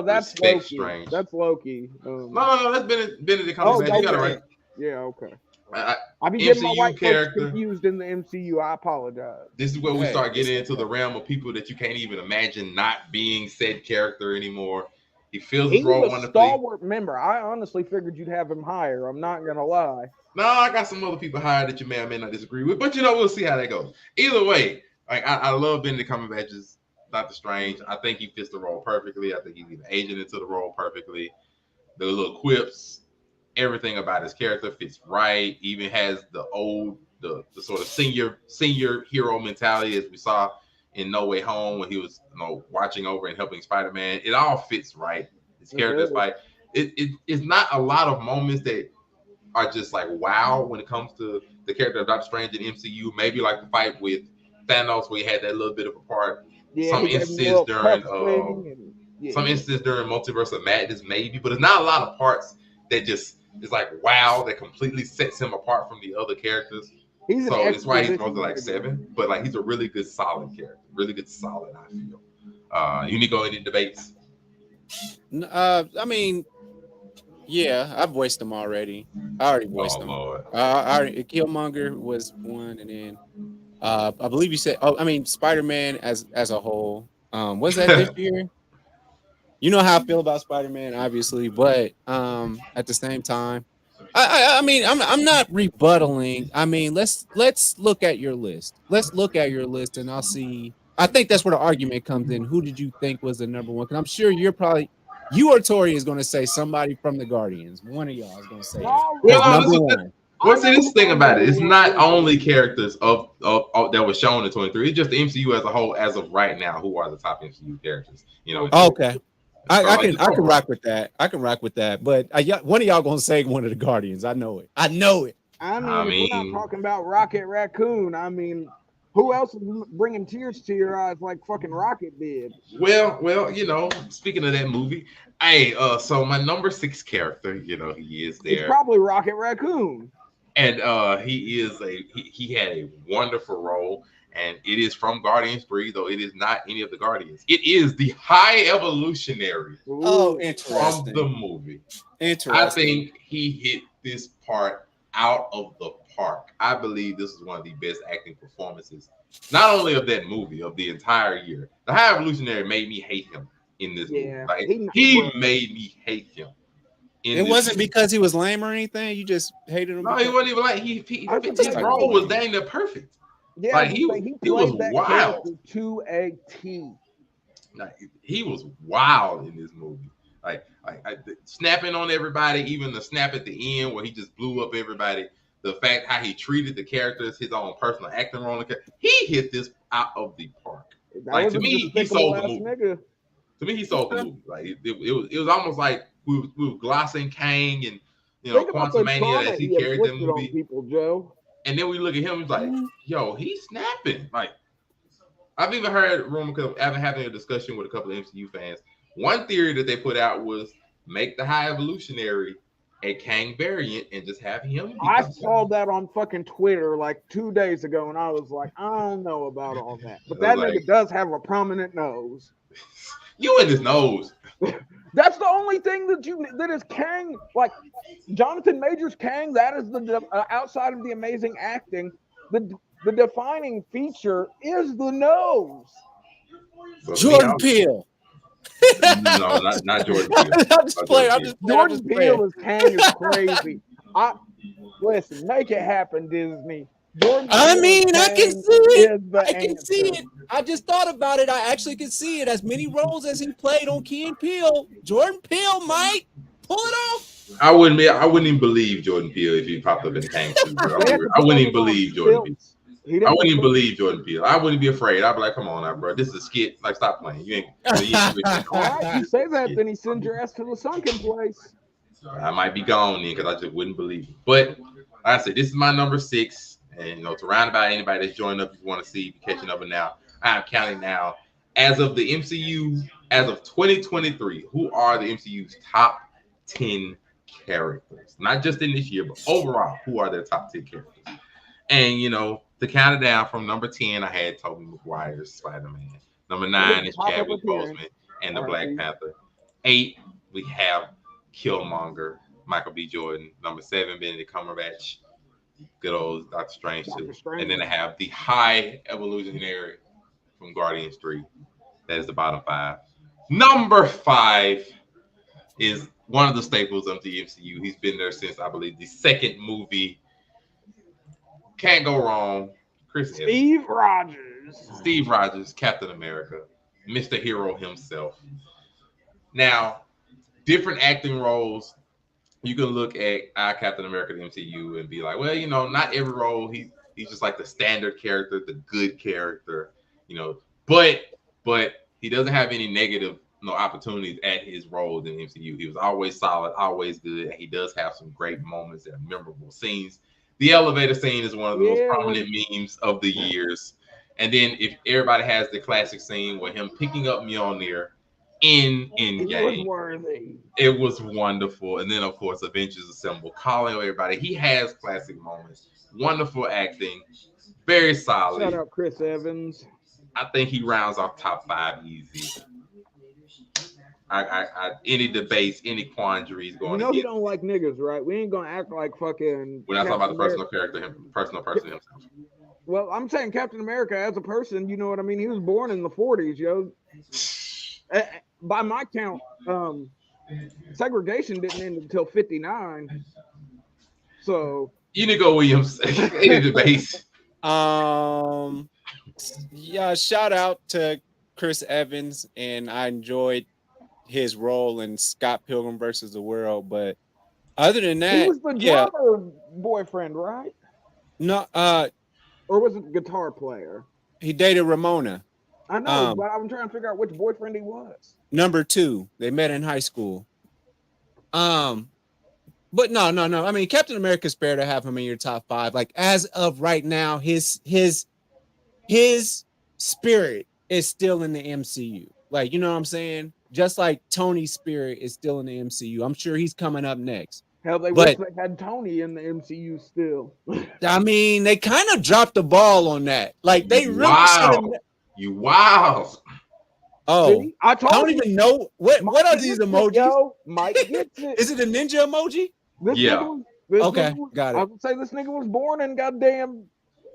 That's Loki.
Strange.
That's Loki.
No, that's Benedict Cumberbatch.
Okay.
You got it right.
Yeah, okay. I've been getting my white character confused in the MCU. I apologize.
This is where we start getting into the realm of people that you can't even imagine not being said character anymore. He fills his role wonderfully.
Stalwart member. I honestly figured you'd have him higher. I'm not gonna lie.
No, I got some other people higher that you may or may not disagree with, but we'll see how that goes. Either way, I love Benedict Cumberbatch's Doctor Strange. I think he fits the role perfectly. I think he's even aged into the role perfectly. The little quips. Everything about his character fits right. Even has the sort of senior hero mentality as we saw in No Way Home when he was watching over and helping Spider-Man. It all fits right. His character is like it's not a lot of moments that are just like wow when it comes to the character of Doctor Strange in MCU. Maybe like the fight with Thanos where he had that little bit of a part. Some instances during Multiverse of Madness maybe, but it's not a lot of parts that just it's like wow that completely sets him apart from the other characters. So it's why he's going to like 7, but like he's a really good solid character, really good solid. I feel. You need to go any debates?
I mean, yeah, I've voiced them already. I already voiced them. Killmonger was one, and then I believe you said. Oh, I mean, Spider-Man as a whole. Was that this year? You know how I feel about Spider-Man, obviously, but at the same time, I mean, I'm not rebuttaling. I mean, let's look at your list. Let's look at your list, and I'll see. I think that's where the argument comes in. Who did you think was the number one? Because I'm sure you or Tori is going to say somebody from the Guardians. One of y'all is going to say number one.
Well, see, this thing about it, it's not only characters of that was shown in 23. It's just the MCU as a whole, as of right now, who are the top MCU characters. You know.
Okay. I can rock with that. I can rock with that. But one of y'all gonna say one of the Guardians. I know it.
I mean, we're not talking about Rocket Raccoon. I mean, who else is bringing tears to your eyes like fucking Rocket did?
Well, you know, speaking of that movie, so my number 6 character, you know, he is there.
It's probably Rocket Raccoon.
And he had a wonderful role. And it is from Guardians 3, though it is not any of the Guardians. It is the High Evolutionary from the movie.
Interesting.
I think he hit this part out of the park. I believe this is one of the best acting performances, not only of that movie, of the entire year. The High Evolutionary made me hate him in this movie. Like, he made me hate him.
It wasn't because he was lame or anything. You just hated him.
No, he wasn't even like his role was dang near perfect.
Yeah,
like he was wild
to a T.
Like, he was wild in this movie. Like snapping on everybody, even the snap at the end where he just blew up everybody. The fact how he treated the characters, his own personal acting role, he hit this out of the park. Like to me, he sold the movie. Nigga. To me, he sold the movie. Like it was almost like we were glossing Kang and Quantum Mania that he carried the movie.
People, Joe.
And then we look at him, he's like, yo, he's snapping. Like, I've even heard rumor because I've been having a discussion with a couple of MCU fans. One theory that they put out was make the High Evolutionary a Kang variant and just have him.
I saw that on fucking Twitter like 2 days ago, and I was like, I don't know about all that. But that nigga does have a prominent nose.
You and his nose.
That's the only thing that is Kang. Like Jonathan Majors Kang, that is the outside of the amazing acting, the defining feature is the nose.
So
Jordan Peele.
No, not Jordan Peele.
I'm just playing.
Jordan Peele as Kang is crazy. Listen, make it happen, Disney.
I mean, I can see it. I can see it. I just thought about it. I actually can see it. As many roles as he played on Key and Peele, Jordan Peele might pull it off.
I wouldn't even believe Jordan Peele if he popped up in Kang 2. I wouldn't even believe Jordan Peele. I wouldn't even believe Jordan Peele. I wouldn't be afraid. I'd be like, come on now, bro. This is a skit. Like, stop playing. You ain't. All
right, you say that, then he sends your ass to the sunken place.
I might be gone then because I just wouldn't believe it. But like I said, this is my number 6. And to round about anybody that's joining up, if you want to see, catching up now, I am counting now. As of the MCU, as of 2023, who are the MCU's top 10 characters? Not just in this year, but overall, who are their top 10 characters? And to count it down from number 10, I had Tobey Maguire's Spider-Man. Number 9 is Chadwick Boseman and the Black Panther. 8, we have Killmonger, Michael B. Jordan. Number 7, Benedict Cumberbatch. Good old Doctor Strange too. And then I have the High Evolutionary from Guardians 3. That is the bottom 5. Number 5 is one of the staples of the MCU. He's been there since, I believe, the second movie. Can't go wrong.
Steve
Rogers, Captain America, Mr. Hero himself. Now, different acting roles. You can look at Captain America, the MCU, and be like, well, not every role. He's just like the standard character, the good character, But he doesn't have any negative opportunities at his role in the MCU. He was always solid, always good, and he does have some great moments and memorable scenes. The elevator scene is one of the most prominent memes of the years. And then if everybody has the classic scene with him picking up Mjolnir in Endgame. It was wonderful. And then, of course, Avengers Assemble, calling everybody. He has classic moments. Wonderful acting. Very solid.
Shout out Chris Evans.
I think he rounds off top 5 easy. Any debates, any quandaries going on.
He don't like niggas, right? We ain't gonna act like fucking.
We're not talking about the personal character, personal person himself.
Well, I'm saying Captain America as a person, you know what I mean? He was born in the 40s, yo. By my count, segregation didn't end until 59. So
you need to go Williams. Any debates?
Yeah, shout out to Chris Evans, and I enjoyed his role in Scott Pilgrim versus the World. But other than that,
he was the drummer boyfriend, right?
No,
or was it the guitar player?
He dated Ramona.
I know, but I'm trying to figure out which boyfriend he was.
Number 2. They met in high school. But no. I mean, Captain America's fair to have him in your top 5. Like as of right now, his spirit is still in the MCU. Like, you know what I'm saying? Just like Tony's spirit is still in the MCU. I'm sure he's coming up next.
Hell, wish they had Tony in the MCU still.
I mean, they kind of dropped the ball on that. Like they really
wow.
Oh,
see, I don't
even know what are these emojis?
Yo, Mike gets it.
Is it a ninja emoji?
Okay,
got it.
I would say this nigga was born in goddamn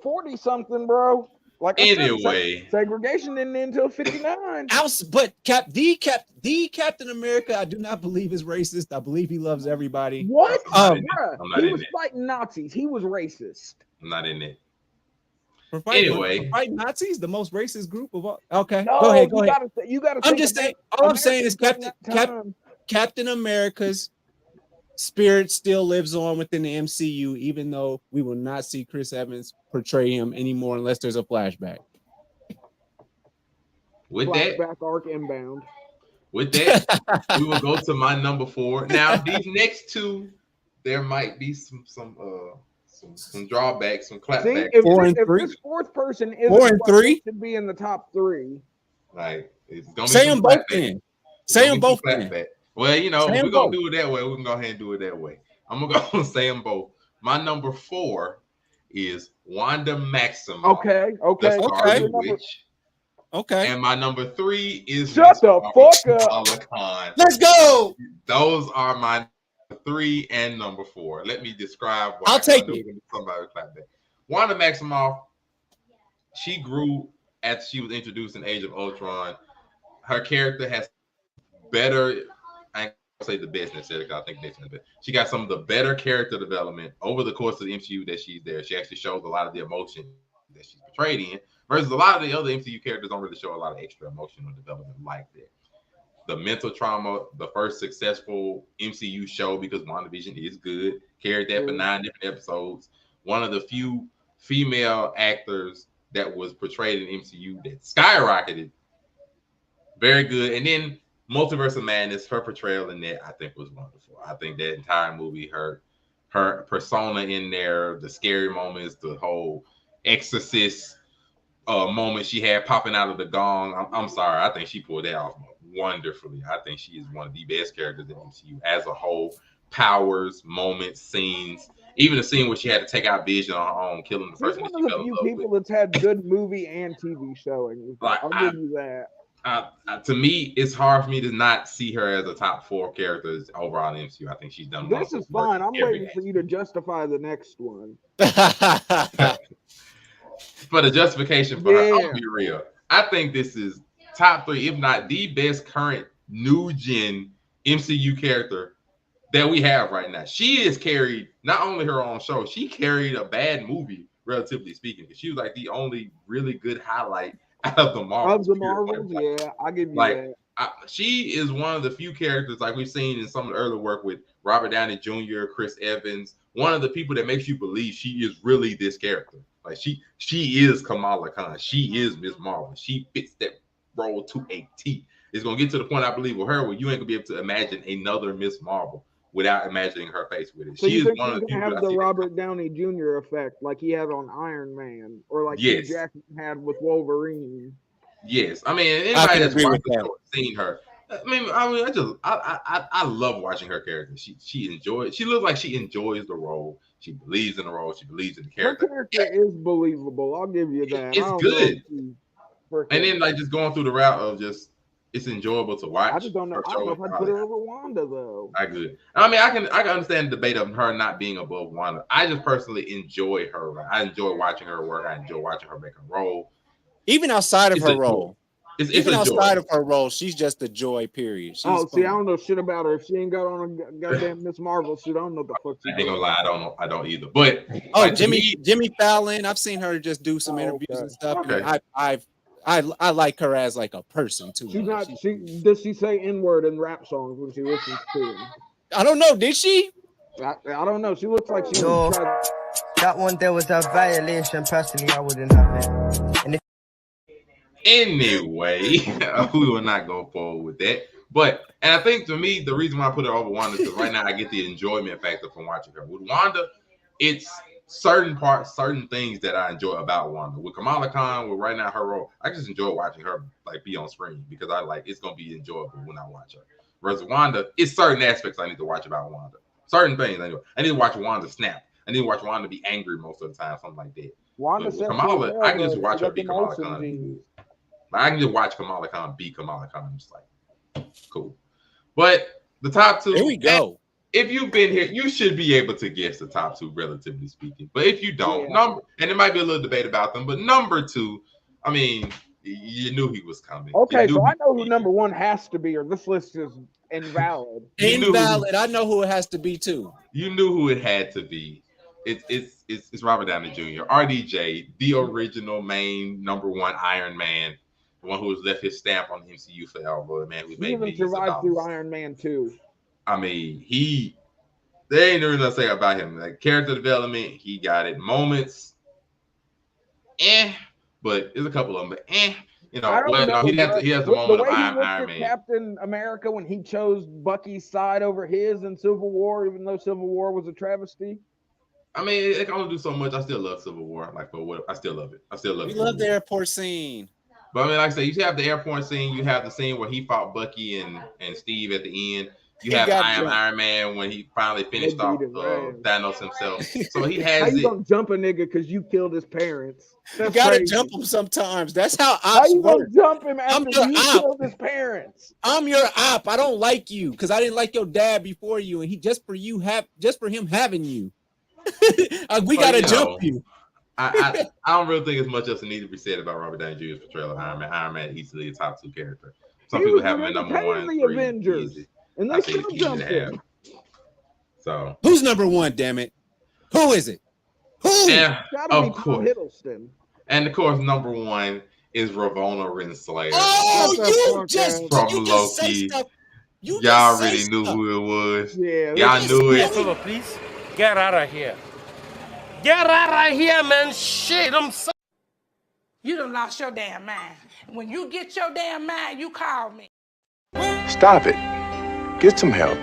40 something, bro. Like
anyway,
segregation didn't end until 59.
But the Captain America, I do not believe is racist. I believe he loves everybody.
What? He was fighting Nazis. He was racist.
I'm not in it.
For fighting Nazis, the most racist group of all. Okay,
no,
go ahead.
You gotta.
I'm just saying. All I'm saying is Captain America's spirit still lives on within the MCU, even though we will not see Chris Evans portray him anymore unless there's a flashback.
With
flashback arc inbound.
With that, we will go to my number 4. Now, these next 2, there might be some drawbacks, some clapbacks.
If this fourth person is
4 and 3
should be in the top 3.
Like it's gonna
say them both then. Say them both then.
Well, if we're gonna do it that way, we can go ahead and do it that way. I'm gonna go and say them both. My number 4 is Wanda Maximoff.
Okay.
The Scarlet Witch.
Okay.
And my number 3 is
Shut the fuck up.
Khan.
Let's go.
Those are my 3 and number 4. Let me describe why.
I'll take it.
Somebody clap that. Wanda Maximoff, she grew as she was introduced in Age of Ultron. Her character has better, I can't say the best necessarily, because I think Nixon, but she got some of the better character development over the course of the MCU that she's there. She actually shows a lot of the emotion that she's portrayed in, versus a lot of the other MCU characters don't really show a lot of extra emotional development like that. The mental trauma, the first successful MCU show, because WandaVision is good, carried that for 9 different episodes. One of the few female actors that was portrayed in MCU that skyrocketed. Very good. And then Multiverse of Madness, her portrayal in that, I think, was wonderful. I think that entire movie, her persona in there, the scary moments, the whole exorcist moment she had popping out of the gong. I'm sorry. I think she pulled that off wonderfully. I think she is one of the best characters in MCU as a whole. Powers, moments, scenes. Even the scene where she had to take out Vision on her own, killing the person.
She's one of the few people that's had good movie and TV showings. I'll give you that.
To me, it's hard for me to not see her as a top 4 characters overall in MCU. I think she's done.
This is fine. I'm waiting for you to justify the next one.
For the justification for her, I'll be real. I think this is top 3, if not the best current new gen MCU character that we have right now. She has carried not only her own show, she carried a bad movie, relatively speaking, because she was like the only really good highlight out of the Marvels.
Yeah, I give you that.
She is one of the few characters, like we've seen in some of the early work with Robert Downey Jr., Chris Evans, one of the people that makes you believe she is really this character. Like she is Kamala Khan. She is Miss Marvel. She fits that role to a T. It's gonna get to the point, I believe, with her where you ain't gonna be able to imagine another Miss Marvel without imagining her face with it.
So she is one of the people have the Robert Downey Jr. effect, like he had on Iron Man, or like Hugh Jackman had with Wolverine.
Yes, I mean anybody that's seen her. I love watching her character. She enjoys. She looks like she enjoys the role. She believes in the role. She believes in the character.
Her character is believable. I'll give you that.
It's good. And then like just going through the route of just it's enjoyable to watch.
I just don't know. I don't know if I'd put her over Wanda though.
I could. I mean, I can understand the debate of her not being above Wanda. I just personally enjoy her. I enjoy watching her work. I enjoy watching her make a role.
Even outside of her role.
Even
outside of her role, she's just a joy, period.
I don't know shit about her. If she ain't got on a goddamn Miss Marvel suit, I don't know what the fuck she
I ain't gonna lie, I don't know. I don't either. But
Jimmy Fallon, I've seen her just do some interviews and stuff. Okay. I like her as like a person too.
She's not. Does she say N-word in rap songs when she listens to them?
I don't know. Did she?
I don't know. She looks like she.
That one there was a violation. Personally, I wouldn't have it.
Anyway, we will not go forward with that. But I think to me, the reason why I put her over Wanda is because right now I get the enjoyment factor from watching her. With Wanda, it's certain things that I enjoy about Wanda. With Kamala Khan, with right now her role, I just enjoy watching her like be on screen because I like it's gonna be enjoyable when I watch her. Whereas Wanda, it's certain aspects I need to watch about Wanda. Certain things anyway. I need to watch Wanda snap. I need to watch Wanda be angry most of the time, something like that. Kamala, I can just watch her be Kamala Khan. I can just watch Kamala Khan be Kamala Khan. I'm just like, cool. But the top 2.
Here we go.
If you've been here, you should be able to guess the top 2, relatively speaking. But if you don't, and there might be a little debate about them, but number 2, I mean, you knew he was coming.
Okay, so I know who number 1 has to be, or this list is invalid.
Invalid. I know who it has to be too.
You knew who it had to be. It's Robert Downey Jr. RDJ, the original main number 1 Iron Man. The one who has left his stamp on the MCU forever, man.
He even survived through Iron Man 2.
I mean, there ain't nothing to say about him. Like character development, he got it. Moments, but there's a couple of them, but you know, he has the moment of Iron Man.
Captain America when he chose Bucky's side over his in Civil War, even though Civil War was a travesty.
I mean, it can only do so much. I still love Civil War. Like for what I still love it. I still love it.
We love the airport scene.
But I mean, like I said, you have the airport scene. You have the scene where he fought Bucky and Steve at the end. You have Iron Man when he finally finished off Thanos himself. So he has
How you gonna jump a nigga because you killed his parents?
You gotta jump him sometimes. That's how ops
How you gonna
work.
jump him after you killed his parents?
I'm your op. I don't like you because I didn't like your dad before you, and he just for him having you. We gotta jump you.
I don't really think as much else needs to be said about Robert Downey Jr.'s portrayal of Iron Man. Iron Man is easily a top 2 character. Some people have him at number 1,
the Avengers,
easy.
and they still jumped him.
So
who's number 1? Damn it, who is it? Who?
Yeah, of course.
Hiddleston.
And of course, number 1 is Ravonna Renslayer.
Oh, you just
Loki. Y'all already knew who it was.
Yeah,
y'all knew it.
Fella, please get out of here. Get out of here, man. Shit, I'm so.
You done lost your damn mind. When you get your damn mind, you call me.
Stop it. Get some help.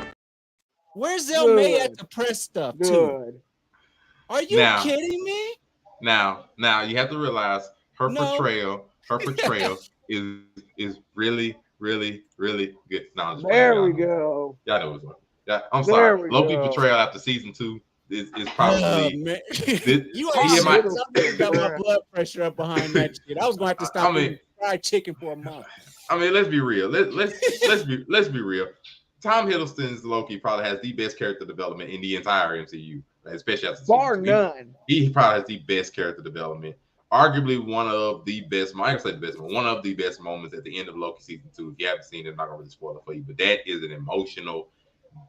Where's Zell May at the press stuff too? Are you kidding me?
Now you have to realize her portrayal is really, really, really good. No,
there we go.
Y'all know what's up. Yeah, I'm sorry. Loki portrayal after season 2 is probably.
You got my blood pressure up behind that shit. I was going to have to stop eating fried chicken for a month.
I mean, let's be real. Let's be real. Tom Hiddleston's Loki probably has the best character development in the entire MCU, especially after
bar none.
He probably has the best character development. Arguably one of the best. I can say the best, but one of the best moments at the end of Loki season 2. If you haven't seen it, I'm not gonna really spoil it for you, but that is an emotional,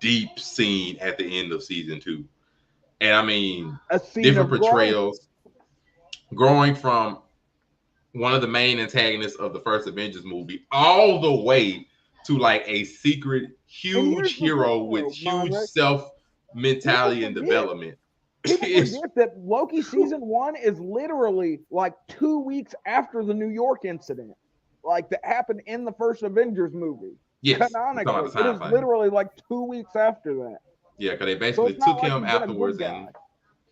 deep scene at the end of season 2. And I mean, different portrayals, growing from one of the main antagonists of the first Avengers movie all the way to like a secret huge hero with huge self mentality and development.
People forget that Loki season 1 is literally like 2 weeks after the New York incident, like that happened in the first Avengers movie.
Yes,
canonically, it is literally like 2 weeks after that.
Yeah, because they basically took him afterwards, and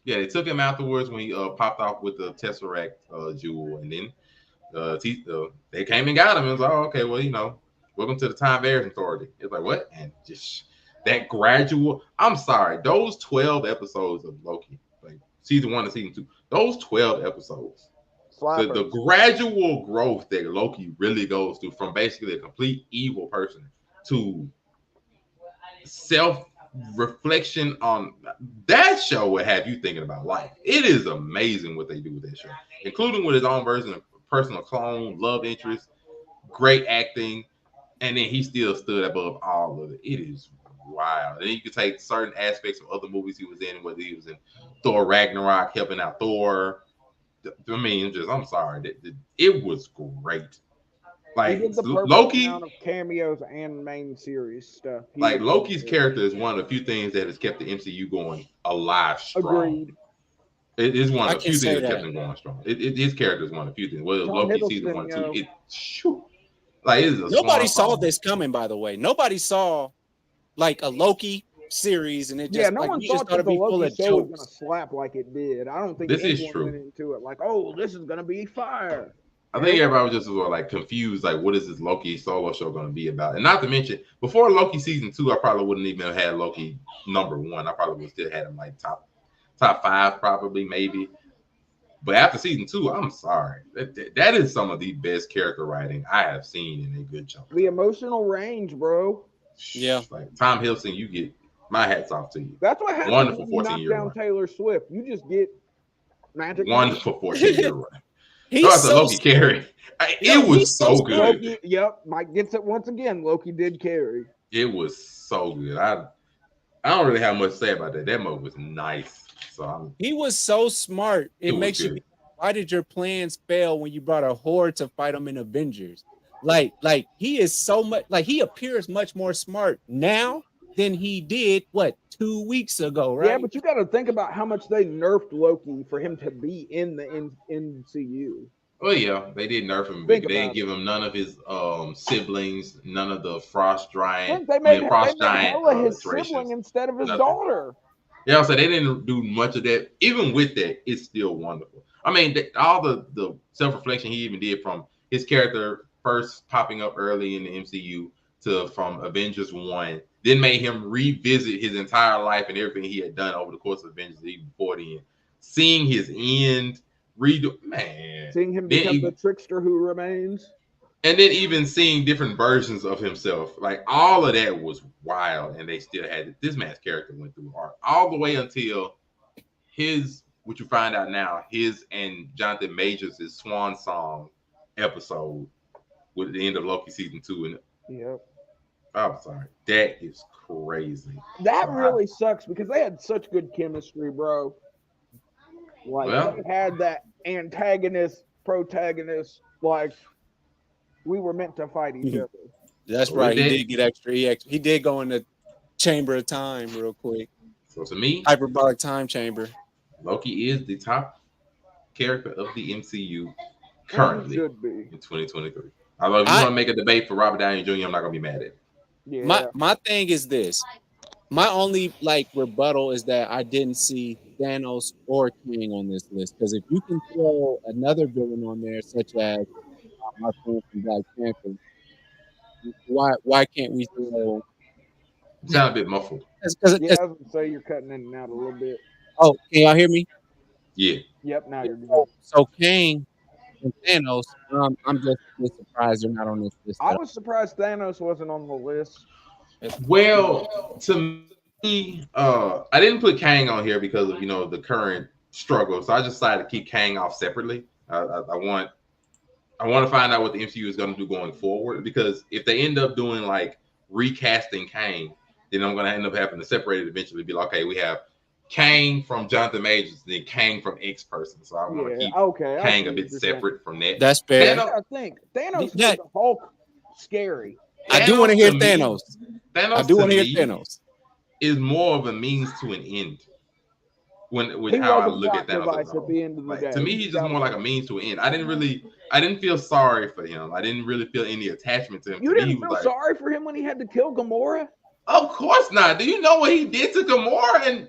they took him afterwards when he popped off with the Tesseract jewel, and then they came and got him and was like, oh, okay, well, you know, welcome to the Time Variance Authority. It's like, what? And just that gradual, I'm sorry, those 12 episodes of Loki, like season 1 and season 2, those 12 episodes, the gradual growth that Loki really goes through from basically a complete evil person to self-reflection on that show will have you thinking about life. It is amazing what they do with that show, including with his own version of personal clone, love interest, great acting, and then he still stood above all of it. It is wild. And then you can take certain aspects of other movies he was in, whether he was in Thor Ragnarok, helping out Thor. I mean, I'm sorry, it was great. Like Loki,
amount of cameos and main series stuff.
Like Loki's character is one of the few things that has kept the MCU going alive strong.
Agreed.
It is one of the few things that kept him going strong. His character is one of the few things. Well, Loki season 1, 2,
nobody saw this coming, by the way. Nobody saw like a Loki series, and it just
no one thought that the Loki show was gonna slap like it did. I don't think
this is true.
Went into it like, oh, this is gonna be fire.
I think everybody was just like confused, like, what is this Loki solo show going to be about? And not to mention, before Loki season 2, I probably wouldn't even have had Loki number 1. I probably would still had him like top 5, probably, maybe. But after season 2, I'm sorry, that is some of the best character writing I have seen in a good chunk.
The emotional range, bro.
Yeah,
like Tom Hiddleston, you get my hats off to you.
That's what happens.
Wonderful
when you
14-year-old.
Down Taylor Swift, you just get magic.
Wonderful 14-year-old. That's a Loki carry. It was so good.
Loki, yep, Mike gets it once again. Loki did carry.
It was so good. I don't really have much to say about that. That movie was nice. So
he was so smart. It makes you. Why did your plans fail when you brought a horde to fight him in Avengers? Like he is so much. Like he appears much more smart now than he did 2 weeks ago, right?
Yeah, but you got to think about how much they nerfed Loki for him to be in the MCU.
Oh yeah, they did nerf him. They didn't give him none of his siblings, none of the Frost Giant.
They made his sibling instead of his daughter.
Yeah, so they didn't do much of that. Even with that, it's still wonderful. I mean, all the self-reflection he even did from his character first popping up early in the MCU from Avengers 1, then made him revisit his entire life and everything he had done over the course of Avengers even before then. Seeing his end,
seeing him become the trickster who remains.
And then even seeing different versions of himself, like all of that was wild, and they still had it. This man's character went through art all the way until what you find out now, his and Jonathan Majors' swan song episode with the end of Loki season 2. And I'm sorry, that is crazy.
That really sucks because they had such good chemistry, bro. Like they had that antagonist, protagonist, like we were meant to fight each other.
That's right. He did get extra. He did go in the chamber of time real quick.
So to me,
hyperbolic time chamber.
Loki is the top character of the MCU currently in 2023. Although if you want to make a debate for Robert Downey Jr., I'm not gonna be mad at it.
Yeah. My thing is this. My only rebuttal is that I didn't see Thanos or Kang on this list, because if you can throw another villain on there, such as my friend from Black Panther, why can't we throw?
You sound a bit muffled.
I was gonna say you're cutting in and out a little bit.
Oh, can y'all hear me?
Yeah.
Yep. Now you're good.
So Kang and Thanos, I'm just surprised they're not on this list.
I was surprised Thanos wasn't on the list.
Well, to me, I didn't put Kang on here because of the current struggle, so I just decided to keep Kang off separately. I want to find out what the MCU is going to do going forward, because if they end up doing like recasting Kang, then I'm going to end up having to separate it eventually. Be like, okay, we have Kang from Jonathan Majors, then Kang from X person. So I want to keep Kang a bit separate from that.
That's fair.
I think Thanos made the Hulk scary.
I do want to hear Thanos. I do want to hear Thanos.
Is more of a means to an end. With how I look at Thanos
at the end of the day.
To me, he's just more like a means to an end. I didn't feel sorry for him. I didn't really feel any attachment to him.
You didn't feel sorry for him when he had to kill Gamora?
Of course not. Do you know what he did to Gamora? And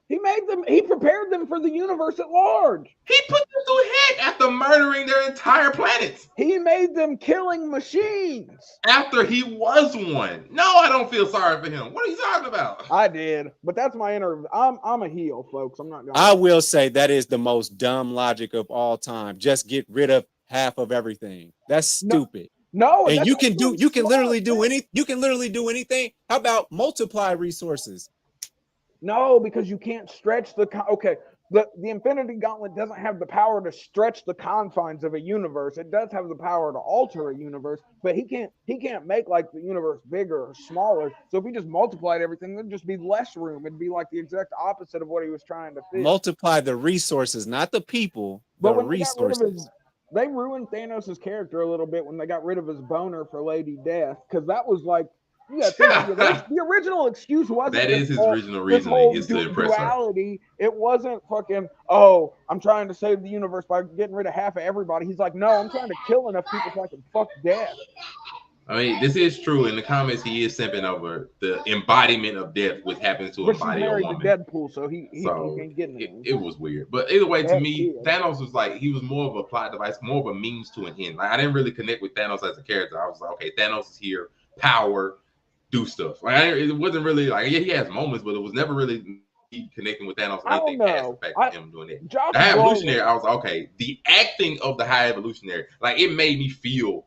he prepared them for the universe at large.
He put them through heck after murdering their entire planet.
He made them killing machines.
After he was one. No, I don't feel sorry for him. What are you talking about?
I did, but that's my inner. I'm a heel, folks. I'm not going.
I will say that is the most dumb logic of all time. Just get rid of half of everything. That's stupid.
No,
and you can literally do anything. How about multiply resources?
No, because you can't stretch the Infinity Gauntlet doesn't have the power to stretch the confines of a universe. It does have the power to alter a universe, but he can't make like the universe bigger or smaller. So if he just multiplied everything, there'd just be less room. It'd be like the exact opposite of what he was trying to fit.
Multiply the resources, not the people, but the resources.
They ruined Thanos' character a little bit when they got rid of his boner for Lady Death, because that was like. The original excuse wasn't
that is his original reasoning is to impress
duality. It wasn't fucking, oh, I'm trying to save the universe by getting rid of half of everybody. He's like, no, I'm trying to kill enough people so I can fuck death.
I mean, this is true. In the comments, he is simping over the embodiment of death, which happens to embody a woman.
Deadpool, so he can't get anything.
It was weird. But either way, to me, Thanos was like, he was more of a plot device, more of a means to an end. Like, I didn't really connect with Thanos as a character. I was like, okay, Thanos is here, power, do stuff. Like it wasn't really like he has moments, but it was never really connecting with Thanos or anything past the fact of him doing it. The High Evolutionary, I was like, okay, the acting of the High Evolutionary, like it made me feel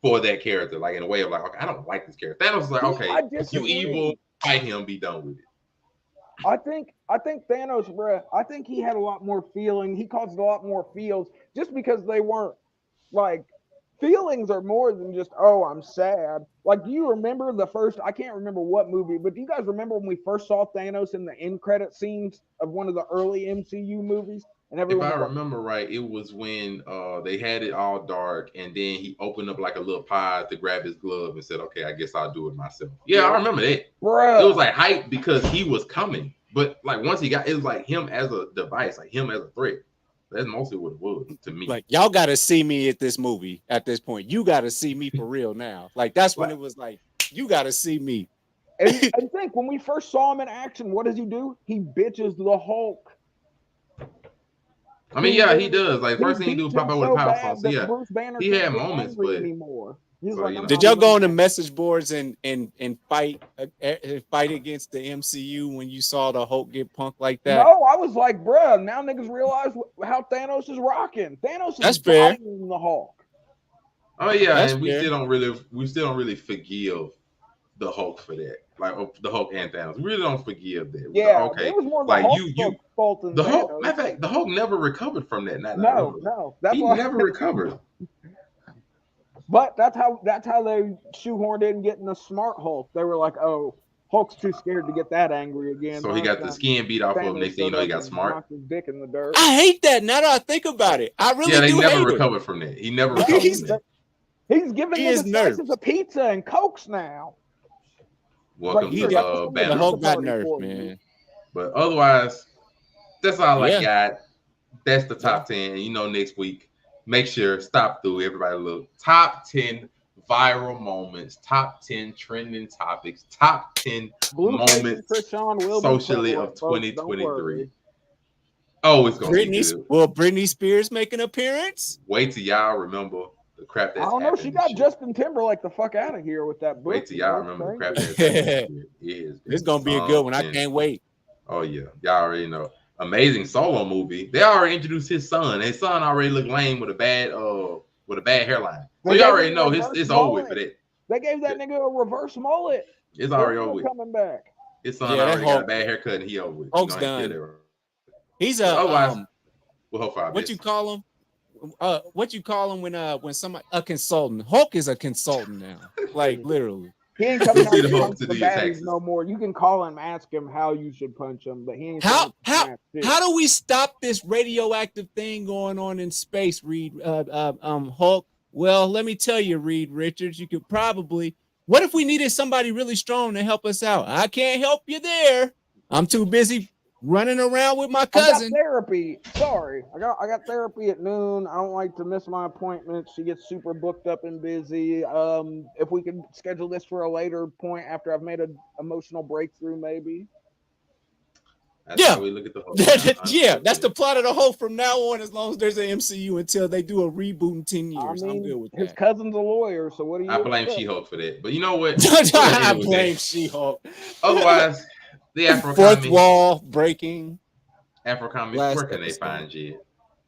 for that character, like in a way of like, okay, I don't like this character. Thanos was like, okay, you evil, fight him, be done with it.
I think Thanos, bruh, I think he had a lot more feeling. He caused a lot more feels just because they weren't like. Feelings are more than just, oh, I'm sad. Like, do you remember I can't remember what movie, but do you guys remember when we first saw Thanos in the end credit scenes of one of the early MCU movies? And
if I remember right, it was when they had it all dark, and then he opened up like a little pod to grab his glove and said, okay, I guess I'll do it myself. Yeah, I remember that.
Bro.
It was like hype because he was coming. But like once it was like him as a device, like him as a threat. That's mostly what it was to me.
Like, y'all got to see me at this movie at this point. You got to see me for real now. Like, that's when it was like, you got to see me.
And I think when we first saw him in action, what does he do? He bitches the Hulk.
I mean, yeah, he does. Like, first thing he do is pop out with a power source. Yeah, he had moments, but
Did y'all go on the message boards and fight against the MCU when you saw the Hulk get punked like that?
No, I was like, bruh, now niggas realize how Thanos is rocking. Thanos is biting the Hulk.
Oh yeah, and we still don't really forgive the Hulk for that. Like the Hulk and Thanos, we really don't forgive that.
Yeah,
okay.
It was more
like
Hulk's fault than
the Hulk.
Thanos.
Matter of fact, the Hulk never recovered from that.
No,
he never recovered.
But that's how they shoehorned in getting a smart Hulk. They were like, oh, Hulk's too scared to get that angry again.
So he got the skin beat off of him. Next thing you know, he got smart.
Knocked his dick in the dirt.
I hate that. Now that I think about it, I really do.
They never recovered from that. He never recovered from that.
He's giving niggas slices of pizza and Cokes now.
Welcome to
the Hulk got nerfed, man.
But otherwise, that's all I got. That's the top 10. You know, next week, make sure stop through. Everybody look. Top 10 viral moments, top 10 trending topics, top 10 moments socially of 2023. Oh, it's gonna be good.
Will Britney Spears make an appearance?
Wait till y'all remember the crap that's happening.
I don't know. She got Justin Timberlake the fuck out of here with that book.
Wait till y'all remember the crap that's happening.
It's gonna be a good one. I can't wait.
Oh yeah, y'all already know. Amazing solo movie. They already introduced his son. His son already looked lame with a bad hairline. So you already know it's over with for that.
They gave that nigga a reverse mullet.
It's already over with.
Coming back.
His son already got a bad haircut and he over with.
Hulk's done. He's what you call him? What you call him when somebody a consultant? Hulk is a consultant now. Like literally.
He ain't coming out to punch the baddies no more. You can call him, ask him how you should punch him, but he ain't.
How do we stop this radioactive thing going on in space, Reed? Hulk. Well, let me tell you, Reed Richards. You could probably. What if we needed somebody really strong to help us out? I can't help you there. I'm too busy running around with my cousin.
I got therapy. Sorry, I got therapy at noon. I don't like to miss my appointments. She gets super booked up and busy. If we could schedule this for a later point after I've made an emotional breakthrough, maybe.
That's how we look at the whole.
That's the plot of the whole from now on. As long as there's an MCU until they do a reboot in 10 years, I'm good with that.
His cousin's a lawyer, so what do you?
I blame She-Hulk for that, but you know what?
I blame She-Hulk.
Otherwise. The Afro
fourth wall breaking.
Afro Comics, where can they find you?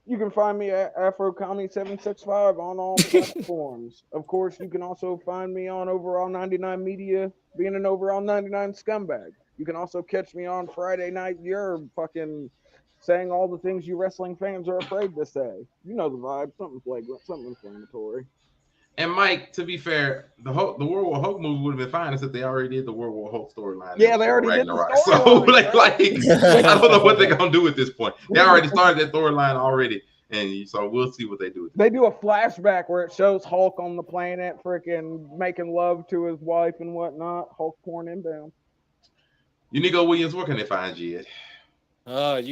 You can find me at Afro Comics 765 on all platforms. Of course, you can also find me on Overall 99 Media, being an Overall 99 scumbag. You can also catch me on Friday night. You're fucking saying all the things you wrestling fans are afraid to say. You know the vibe. Something flagrant, something inflammatory.
And Mike, to be fair, the World War Hulk movie would have been fine except they already did the World War Hulk storyline.
Yeah, they already did the storyline.
So I don't know what they're gonna do at this point. They already started that storyline already, and so we'll see what they do.
They do a flashback where it shows Hulk on the planet, freaking making love to his wife and whatnot. Hulk porn inbound.
Unico Williams, where can they find you at?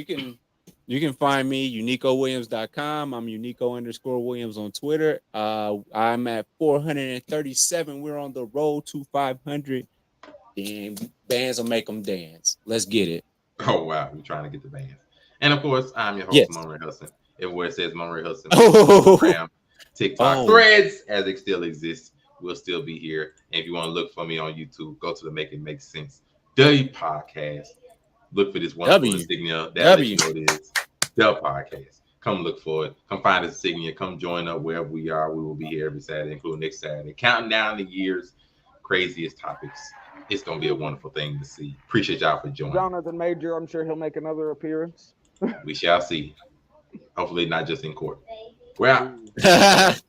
You can find me UnicoWilliams.com. I'm Unico_Williams on Twitter. I'm at 437. We're on the road to 500. And bands will make them dance. Let's get it.
Oh wow, we're trying to get the bands. And of course, I'm your host, Monray Hudson. Everywhere it says Monray Hudson, Instagram, TikTok, Threads, as it still exists, we'll still be here. And if you want to look for me on YouTube, go to the Make It Make Sense podcast. Look for this wonderful insignia. That you know it is. The podcast. Come look for it. Come find this insignia. Come join up wherever we are. We will be here every Saturday, including next Saturday. Counting down the year's craziest topics. It's going to be a wonderful thing to see. Appreciate y'all for joining.
Jonathan Major, I'm sure he'll make another appearance.
We shall see. Hopefully not just in court. We're out.